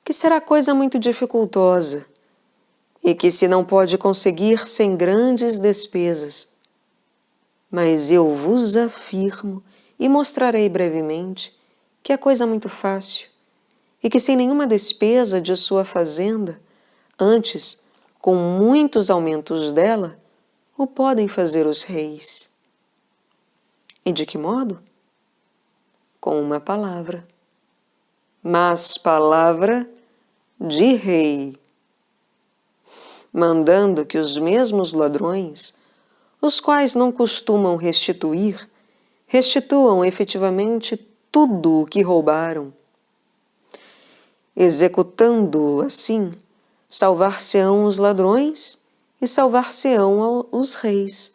que será coisa muito dificultosa e que se não pode conseguir sem grandes despesas. Mas eu vos afirmo e mostrarei brevemente que é coisa muito fácil e que sem nenhuma despesa de sua fazenda, antes, com muitos aumentos dela, o podem fazer os reis. E de que modo? Com uma palavra, mas palavra de rei, mandando que os mesmos ladrões, os quais não costumam restituir, restituam efetivamente tudo o que roubaram. Executando assim, salvar-se-ão os ladrões e salvar-se-ão os reis.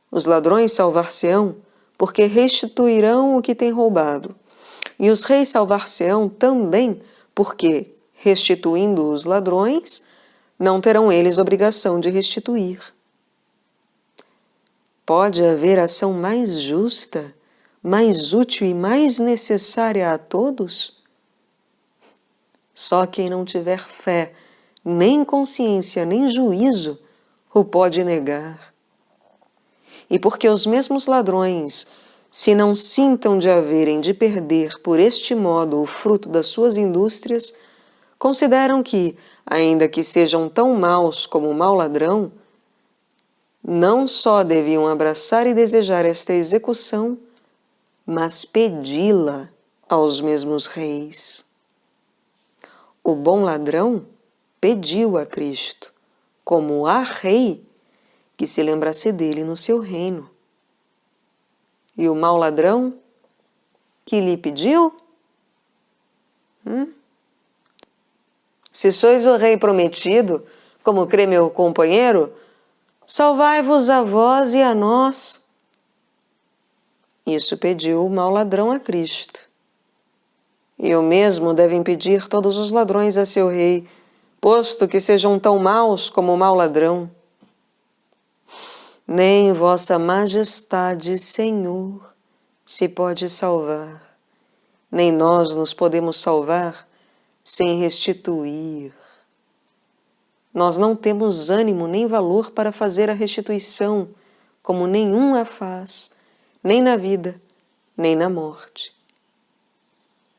Os ladrões salvar-se-ão porque restituirão o que têm roubado, e os reis salvar-se-ão também porque, restituindo os ladrões, não terão eles obrigação de restituir. Pode haver ação mais justa, mais útil e mais necessária a todos? Só quem não tiver fé, nem consciência, nem juízo, o pode negar. E porque os mesmos ladrões, se não sintam de haverem de perder por este modo o fruto das suas indústrias, consideram que, ainda que sejam tão maus como o mau ladrão, não só deviam abraçar e desejar esta execução, mas pedi-la aos mesmos reis. O bom ladrão pediu a Cristo, como a rei, que se lembrasse dele no seu reino. E o mau ladrão, que lhe pediu? Se sois o rei prometido, como crê meu companheiro, salvai-vos a vós e a nós. Isso pediu o mau ladrão a Cristo. E o mesmo devem pedir todos os ladrões a seu rei, posto que sejam tão maus como o mau ladrão. Nem vossa majestade, Senhor, se pode salvar, nem nós nos podemos salvar sem restituir. Nós não temos ânimo nem valor para fazer a restituição, como nenhum a faz, nem na vida, nem na morte.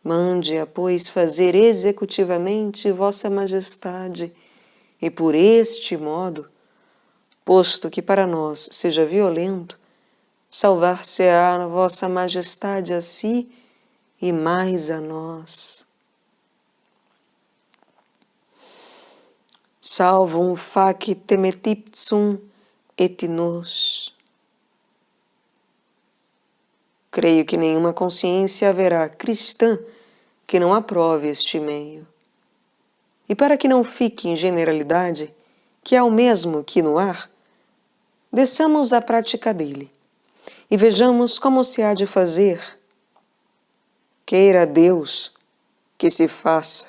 Mande-a, pois, fazer executivamente vossa majestade, e por este modo, posto que para nós seja violento, salvar-se-á vossa majestade a si e mais a nós. Salvum fac temetipsum et nos. Creio que nenhuma consciência haverá cristã que não aprove este meio. E para que não fique em generalidade, que é o mesmo que no ar, desçamos à prática dele e vejamos como se há de fazer. Queira Deus que se faça.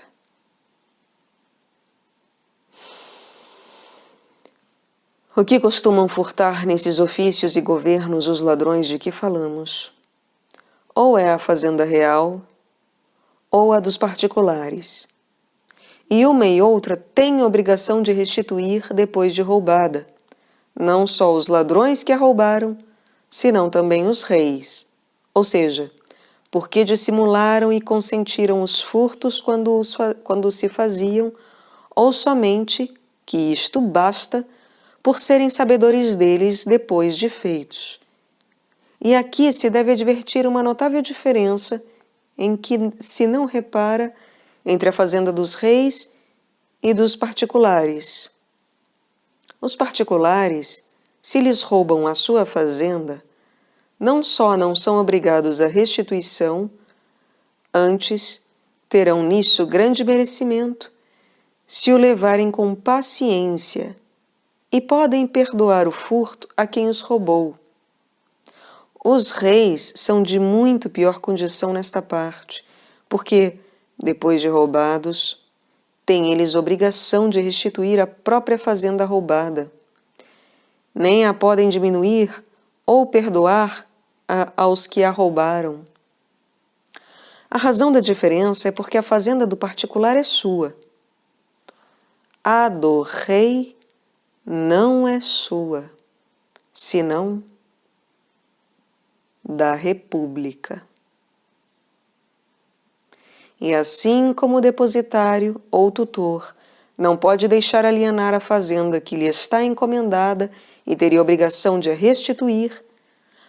O que costumam furtar nesses ofícios e governos os ladrões de que falamos? Ou é a fazenda real, ou a dos particulares. E uma e outra têm obrigação de restituir depois de roubada, não só os ladrões que a roubaram, senão também os reis, ou seja, porque dissimularam e consentiram os furtos quando se faziam, ou somente, que isto basta, por serem sabedores deles depois de feitos. E aqui se deve advertir uma notável diferença em que se não repara entre a fazenda dos reis e dos particulares. Os particulares, se lhes roubam a sua fazenda, não só não são obrigados à restituição, antes terão nisso grande merecimento, se o levarem com paciência, e podem perdoar o furto a quem os roubou. Os reis são de muito pior condição nesta parte, porque, depois de roubados, têm eles obrigação de restituir a própria fazenda roubada. Nem a podem diminuir ou perdoar aos que a roubaram. A razão da diferença é porque a fazenda do particular é sua. A do rei não é sua, senão da República. E assim como o depositário ou tutor não pode deixar alienar a fazenda que lhe está encomendada e teria obrigação de a restituir,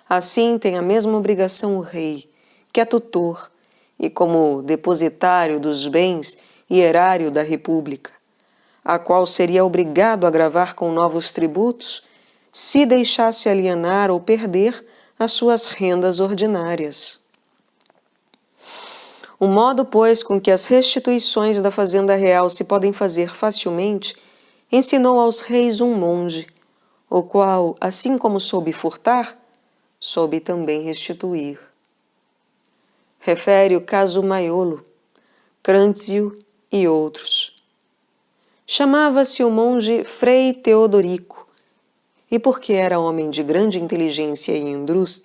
assim tem a mesma obrigação o rei, que é tutor, e como depositário dos bens e erário da República, a qual seria obrigado a gravar com novos tributos, se deixasse alienar ou perder as suas rendas ordinárias. O modo, pois, com que as restituições da fazenda real se podem fazer facilmente, ensinou aos reis um monge, o qual, assim como soube furtar, soube também restituir. Refere o caso Maiolo, Crâncio e outros. Chamava-se o monge Frei Teodorico, e porque era homem de grande inteligência e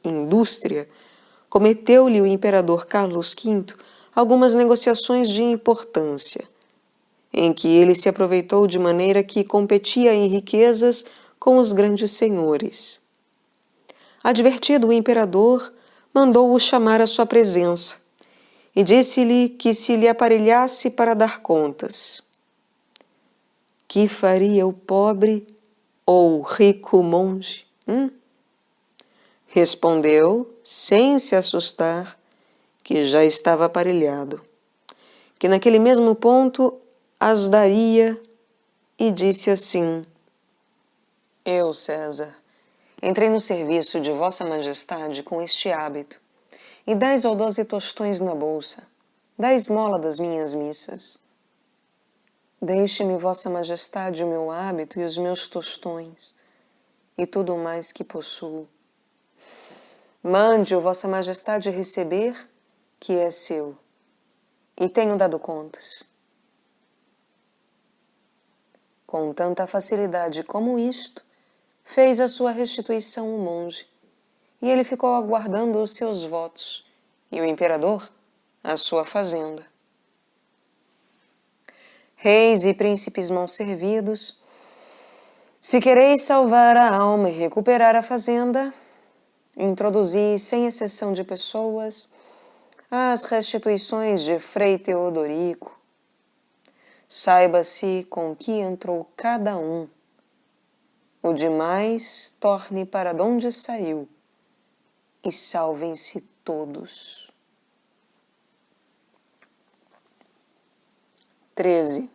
indústria, cometeu-lhe o imperador Carlos V algumas negociações de importância, em que ele se aproveitou de maneira que competia em riquezas com os grandes senhores. Advertido o imperador, mandou-o chamar à sua presença, e disse-lhe que se lhe aparelhasse para dar contas. Que faria o pobre ou rico monge? Respondeu, sem se assustar, que já estava aparelhado, que naquele mesmo ponto as daria, e disse assim: Eu, César, entrei no serviço de Vossa Majestade com este hábito, e 10 ou 12 tostões na bolsa, da esmola das minhas missas. Deixe-me, Vossa Majestade, o meu hábito e os meus tostões, e tudo mais que possuo. Mande-o, Vossa Majestade, receber, que é seu, e tenho dado contas. Com tanta facilidade como isto, fez a sua restituição o monge, e ele ficou aguardando os seus votos, e o imperador a sua fazenda. Reis e príncipes mal servidos, se quereis salvar a alma e recuperar a fazenda, introduzi, sem exceção de pessoas, as restituições de Frei Teodorico. Saiba-se com que entrou cada um. O demais torne para donde saiu, e salvem-se todos. 13.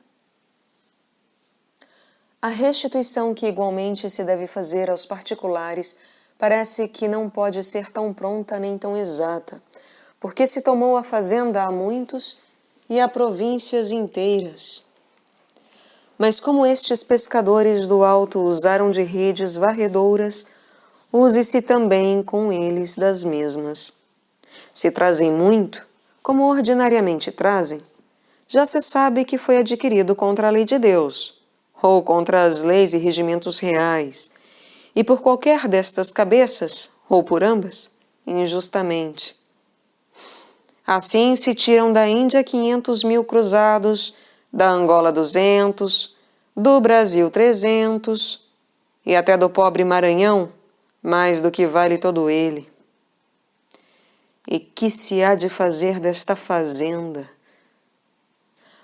A restituição que igualmente se deve fazer aos particulares parece que não pode ser tão pronta nem tão exata, porque se tomou a fazenda a muitos e a províncias inteiras. Mas como estes pescadores do alto usaram de redes varredouras, use-se também com eles das mesmas. Se trazem muito, como ordinariamente trazem, já se sabe que foi adquirido contra a lei de Deus, ou contra as leis e regimentos reais, e por qualquer destas cabeças, ou por ambas, injustamente. Assim se tiram da Índia 500.000 cruzados, da Angola 200, do Brasil 300, e até do pobre Maranhão, mais do que vale todo ele. E que se há de fazer desta fazenda?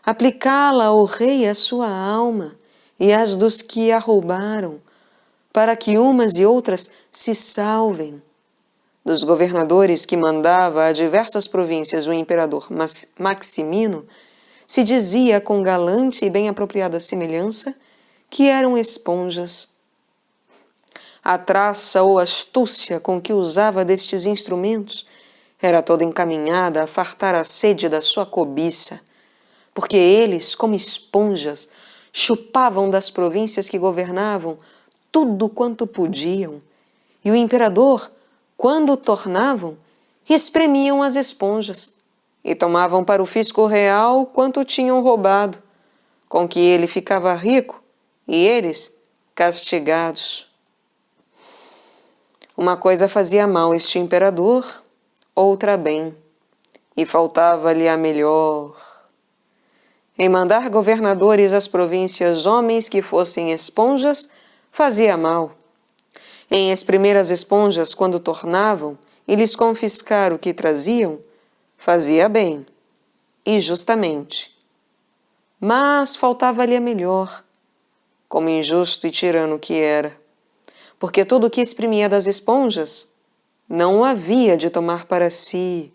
Aplicá-la ao rei a sua alma e as dos que a roubaram, para que umas e outras se salvem. Dos governadores que mandava a diversas províncias o imperador Maximino, se dizia com galante e bem apropriada semelhança que eram esponjas. A traça ou astúcia com que usava destes instrumentos era toda encaminhada a fartar a sede da sua cobiça, porque eles, como esponjas, chupavam das províncias que governavam tudo quanto podiam, e o imperador, quando tornavam, espremiam as esponjas e tomavam para o fisco real quanto tinham roubado, com que ele ficava rico e eles castigados. Uma coisa fazia mal este imperador, outra bem, e faltava-lhe a melhor. Em mandar governadores às províncias homens que fossem esponjas, fazia mal. Em exprimir as esponjas quando tornavam e lhes confiscar o que traziam, fazia bem, e justamente. Mas faltava-lhe a melhor, como injusto e tirano que era, porque tudo o que exprimia das esponjas não havia de tomar para si,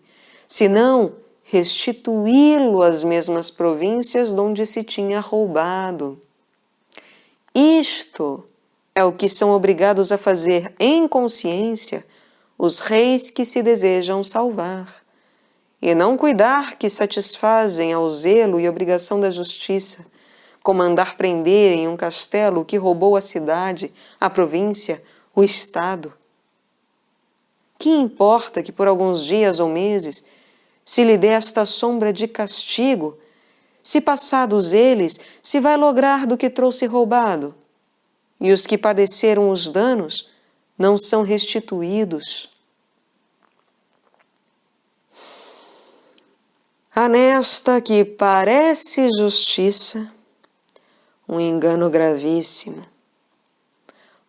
senão restituí-lo às mesmas províncias donde se tinha roubado. Isto é o que são obrigados a fazer em consciência os reis que se desejam salvar, e não cuidar que satisfazem ao zelo e obrigação da justiça, como mandar prender em um castelo que roubou a cidade, a província, o estado. Que importa que por alguns dias ou meses se lhe dê esta sombra de castigo, se passados eles se vai lograr do que trouxe roubado, e os que padeceram os danos não são restituídos. Há nesta que parece justiça um engano gravíssimo,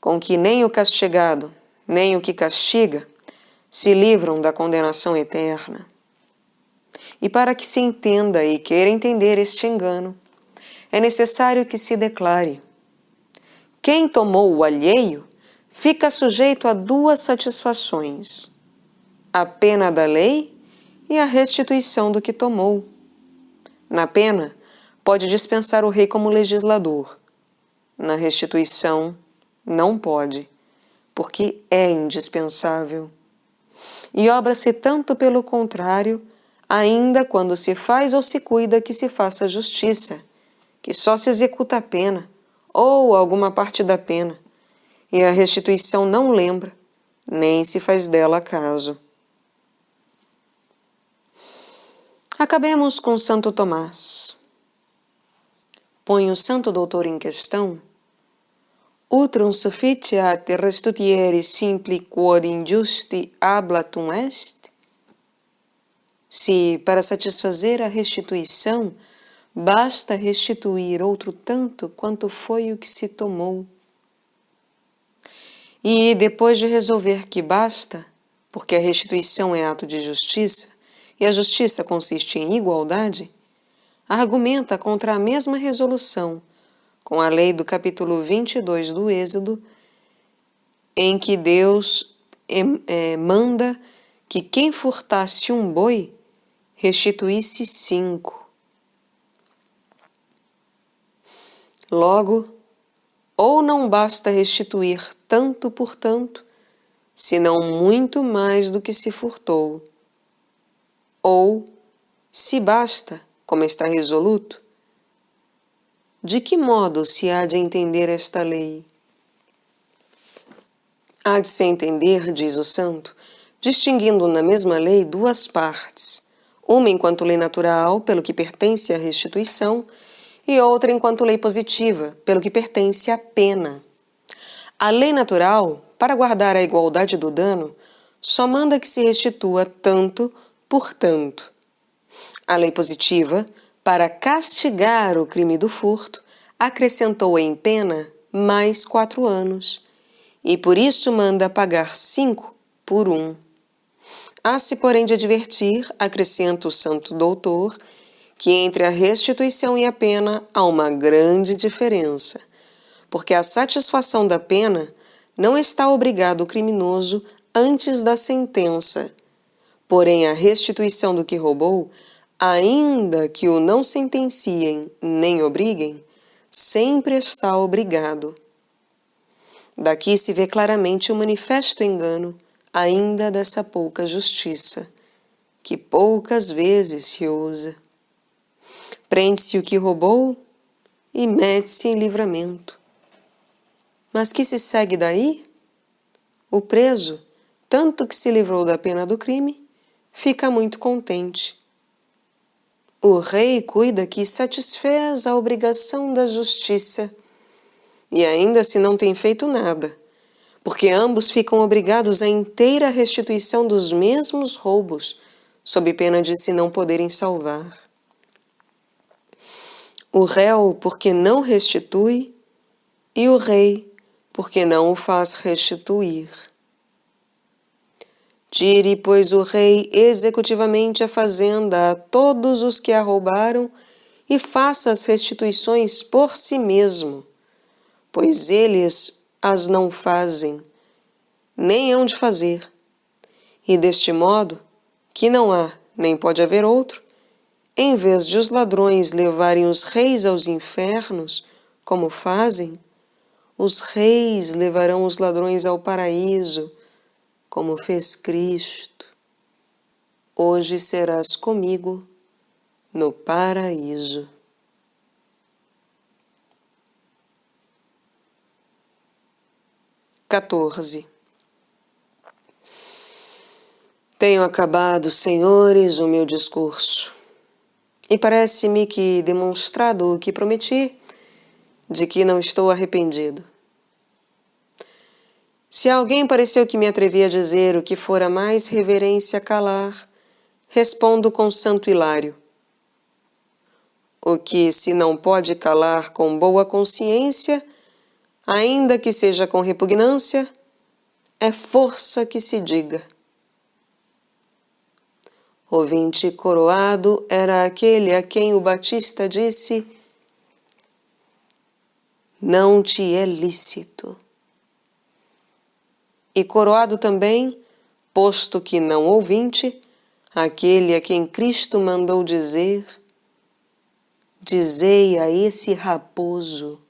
com que nem o castigado, nem o que castiga se livram da condenação eterna. E para que se entenda e queira entender este engano, é necessário que se declare: quem tomou o alheio fica sujeito a duas satisfações: a pena da lei e a restituição do que tomou. Na pena, pode dispensar o rei como legislador. Na restituição, não pode, porque é indispensável. E obra-se tanto pelo contrário, ainda quando se faz ou se cuida que se faça justiça, que só se executa a pena, ou alguma parte da pena, e a restituição não lembra, nem se faz dela caso. Acabemos com Santo Tomás. Põe o santo doutor em questão: Utrum sufficiat restituiere simpli quod injusti hablatum est? Se, para satisfazer a restituição, basta restituir outro tanto quanto foi o que se tomou. E, depois de resolver que basta, porque a restituição é ato de justiça, e a justiça consiste em igualdade, argumenta contra a mesma resolução com a lei do capítulo 22 do Êxodo, em que Deus manda que quem furtasse um boi restituísse 5. Logo, ou não basta restituir tanto por tanto, senão muito mais do que se furtou, ou, se basta, como está resoluto, de que modo se há de entender esta lei? Há de se entender, diz o santo, distinguindo na mesma lei duas partes, uma enquanto lei natural, pelo que pertence à restituição, e outra enquanto lei positiva, pelo que pertence à pena. A lei natural, para guardar a igualdade do dano, só manda que se restitua tanto por tanto. A lei positiva, para castigar o crime do furto, acrescentou em pena mais 4 anos, e por isso manda pagar 5 por 1. Há-se, porém, de advertir, acrescenta o santo doutor, que entre a restituição e a pena há uma grande diferença, porque a satisfação da pena não está obrigado o criminoso antes da sentença, porém a restituição do que roubou, ainda que o não sentenciem nem obriguem, sempre está obrigado. Daqui se vê claramente o manifesto engano ainda dessa pouca justiça, que poucas vezes se usa. Prende-se o que roubou e mete-se em livramento. Mas que se segue daí? O preso, tanto que se livrou da pena do crime, fica muito contente. O rei cuida que satisfez a obrigação da justiça, e ainda se não tem feito nada, porque ambos ficam obrigados à inteira restituição dos mesmos roubos, sob pena de se não poderem salvar. O réu, porque não restitui, e o rei, porque não o faz restituir. Tire, pois, o rei executivamente a fazenda a todos os que a roubaram e faça as restituições por si mesmo, pois eles as não fazem, nem hão de fazer. E deste modo, que não há, nem pode haver outro, em vez de os ladrões levarem os reis aos infernos, como fazem, os reis levarão os ladrões ao paraíso, como fez Cristo. Hoje serás comigo no paraíso. XIV. Tenho acabado, senhores, o meu discurso, e parece-me que demonstrado o que prometi, de que não estou arrependido. Se a alguém pareceu que me atrevi a dizer o que fora mais reverência calar, respondo com santo Hilário. O que se não pode calar com boa consciência, ainda que seja com repugnância, é força que se diga. O vinte coroado era aquele a quem o Batista disse: não te é lícito. E coroado também, posto que não ouvinte, aquele a quem Cristo mandou dizer: dizei a esse raposo.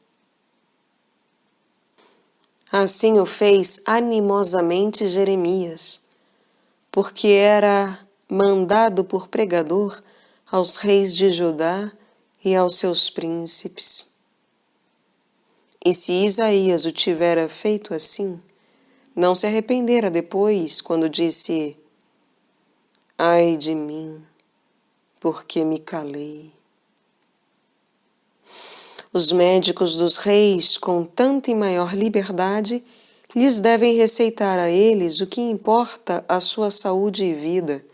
Assim o fez animosamente Jeremias, porque era mandado por pregador aos reis de Judá e aos seus príncipes. E se Isaías o tivera feito assim, não se arrependera depois, quando disse: ai de mim, porque me calei. Os médicos dos reis, com tanta e maior liberdade, lhes devem receitar a eles o que importa à sua saúde e vida,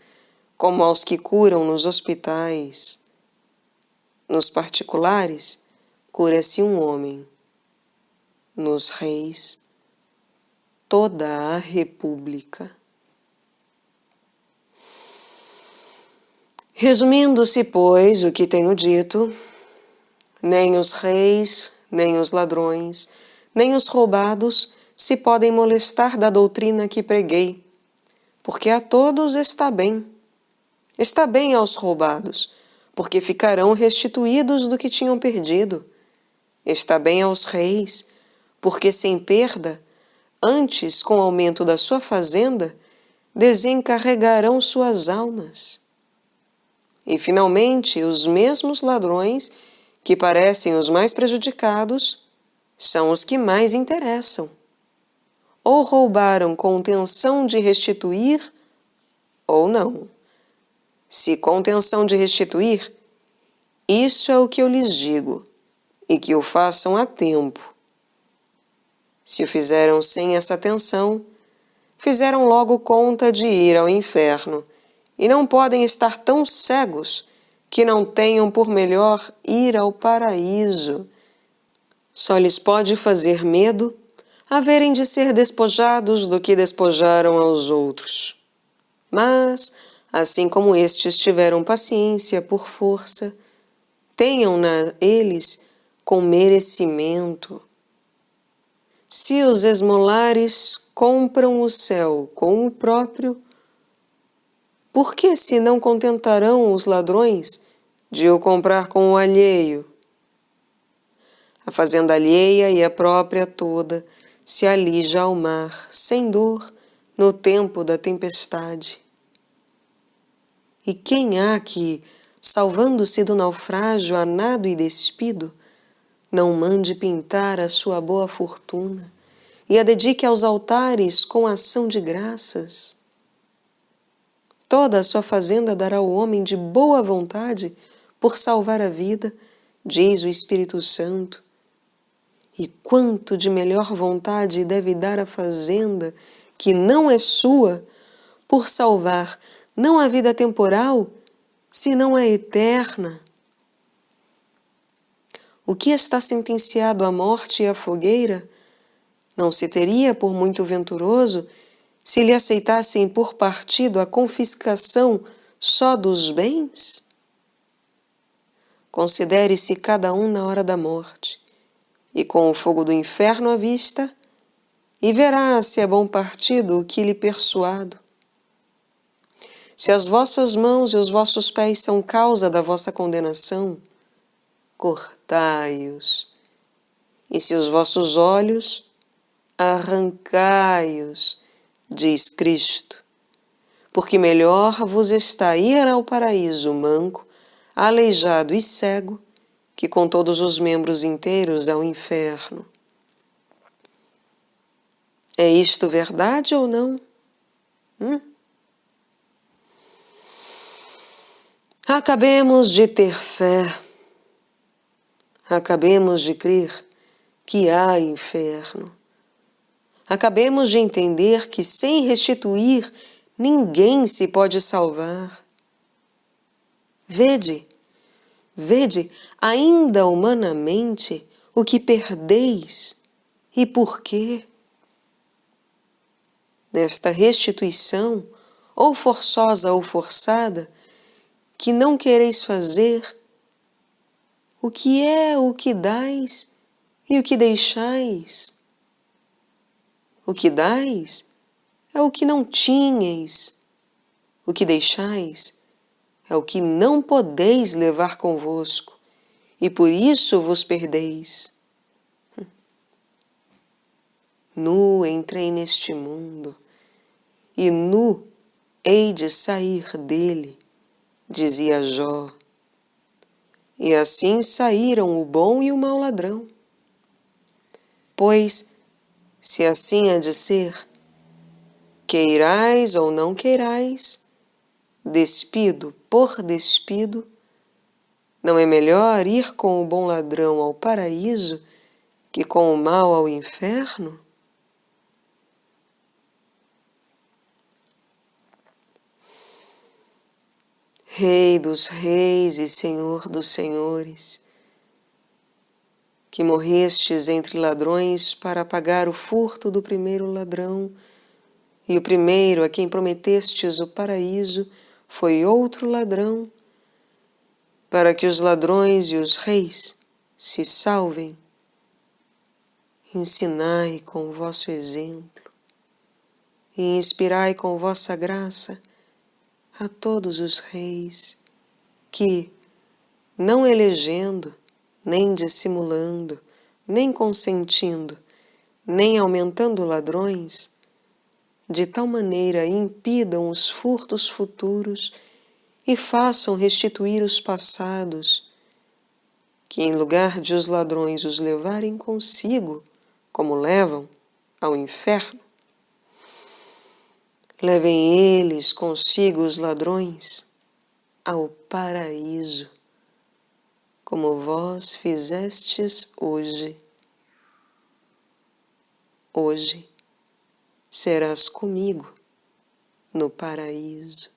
como aos que curam nos hospitais. Nos particulares, cura-se um homem. Nos reis, toda a república. Resumindo-se, pois, o que tenho dito, nem os reis, nem os ladrões, nem os roubados se podem molestar da doutrina que preguei, porque a todos está bem. Está bem aos roubados, porque ficarão restituídos do que tinham perdido. Está bem aos reis, porque sem perda, antes com aumento da sua fazenda, desencarregarão suas almas. E, finalmente, os mesmos ladrões, que parecem os mais prejudicados, são os que mais interessam. Ou roubaram com intenção de restituir, ou não. Se com intenção de restituir, isso é o que eu lhes digo, e que o façam a tempo. Se o fizeram sem essa atenção, fizeram logo conta de ir ao inferno, e não podem estar tão cegos que não tenham por melhor ir ao paraíso. Só lhes pode fazer medo haverem de ser despojados do que despojaram aos outros. Mas, assim como estes tiveram paciência por força, tenham-na eles com merecimento. Se os esmolares compram o céu com o próprio, por que se não contentarão os ladrões de o comprar com o alheio? A fazenda alheia e a própria toda se alija ao mar, sem dor, no tempo da tempestade. E quem há que, salvando-se do naufrágio a nado e despido, não mande pintar a sua boa fortuna e a dedique aos altares com ação de graças? Toda a sua fazenda dará o homem de boa vontade por salvar a vida, diz o Espírito Santo. E quanto de melhor vontade deve dar a fazenda, que não é sua, por salvar não a vida temporal, senão a eterna? O que está sentenciado à morte e à fogueira não se teria por muito venturoso se lhe aceitassem por partido a confiscação só dos bens? Considere-se cada um na hora da morte, e com o fogo do inferno à vista, e verá se é bom partido o que lhe persuado. Se as vossas mãos e os vossos pés são causa da vossa condenação, cortai-os, e se os vossos olhos, arrancai-os, diz Cristo, porque melhor vos está ir ao paraíso manco, aleijado e cego, que com todos os membros inteiros ao inferno. É isto verdade ou não? Acabemos de ter fé. Acabemos de crer que há inferno. Acabemos de entender que sem restituir ninguém se pode salvar. Vede, ainda humanamente, o que perdeis e por quê. Nesta restituição, ou forçosa ou forçada, que não quereis fazer, o que é o que dais e o que deixais? O que dais é o que não tinhais, o que deixais é o que não podeis levar convosco, e por isso vos perdeis. Nu entrei neste mundo, e nu hei de sair dele, dizia Jó. E assim saíram o bom e o mau ladrão. Pois, se assim há de ser, queirais ou não queirais, despido por despido, não é melhor ir com o bom ladrão ao paraíso que com o mau ao inferno? Rei dos reis e Senhor dos senhores, que morrestes entre ladrões para apagar o furto do primeiro ladrão, e o primeiro a quem prometestes o paraíso foi outro ladrão, para que os ladrões e os reis se salvem. Ensinai com o vosso exemplo e inspirai com vossa graça a todos os reis que, não elegendo, nem dissimulando, nem consentindo, nem aumentando ladrões, de tal maneira impidam os furtos futuros e façam restituir os passados, que em lugar de os ladrões os levarem consigo, como levam ao inferno, levem eles consigo os ladrões ao paraíso, como vós fizestes hoje. Hoje serás comigo no paraíso.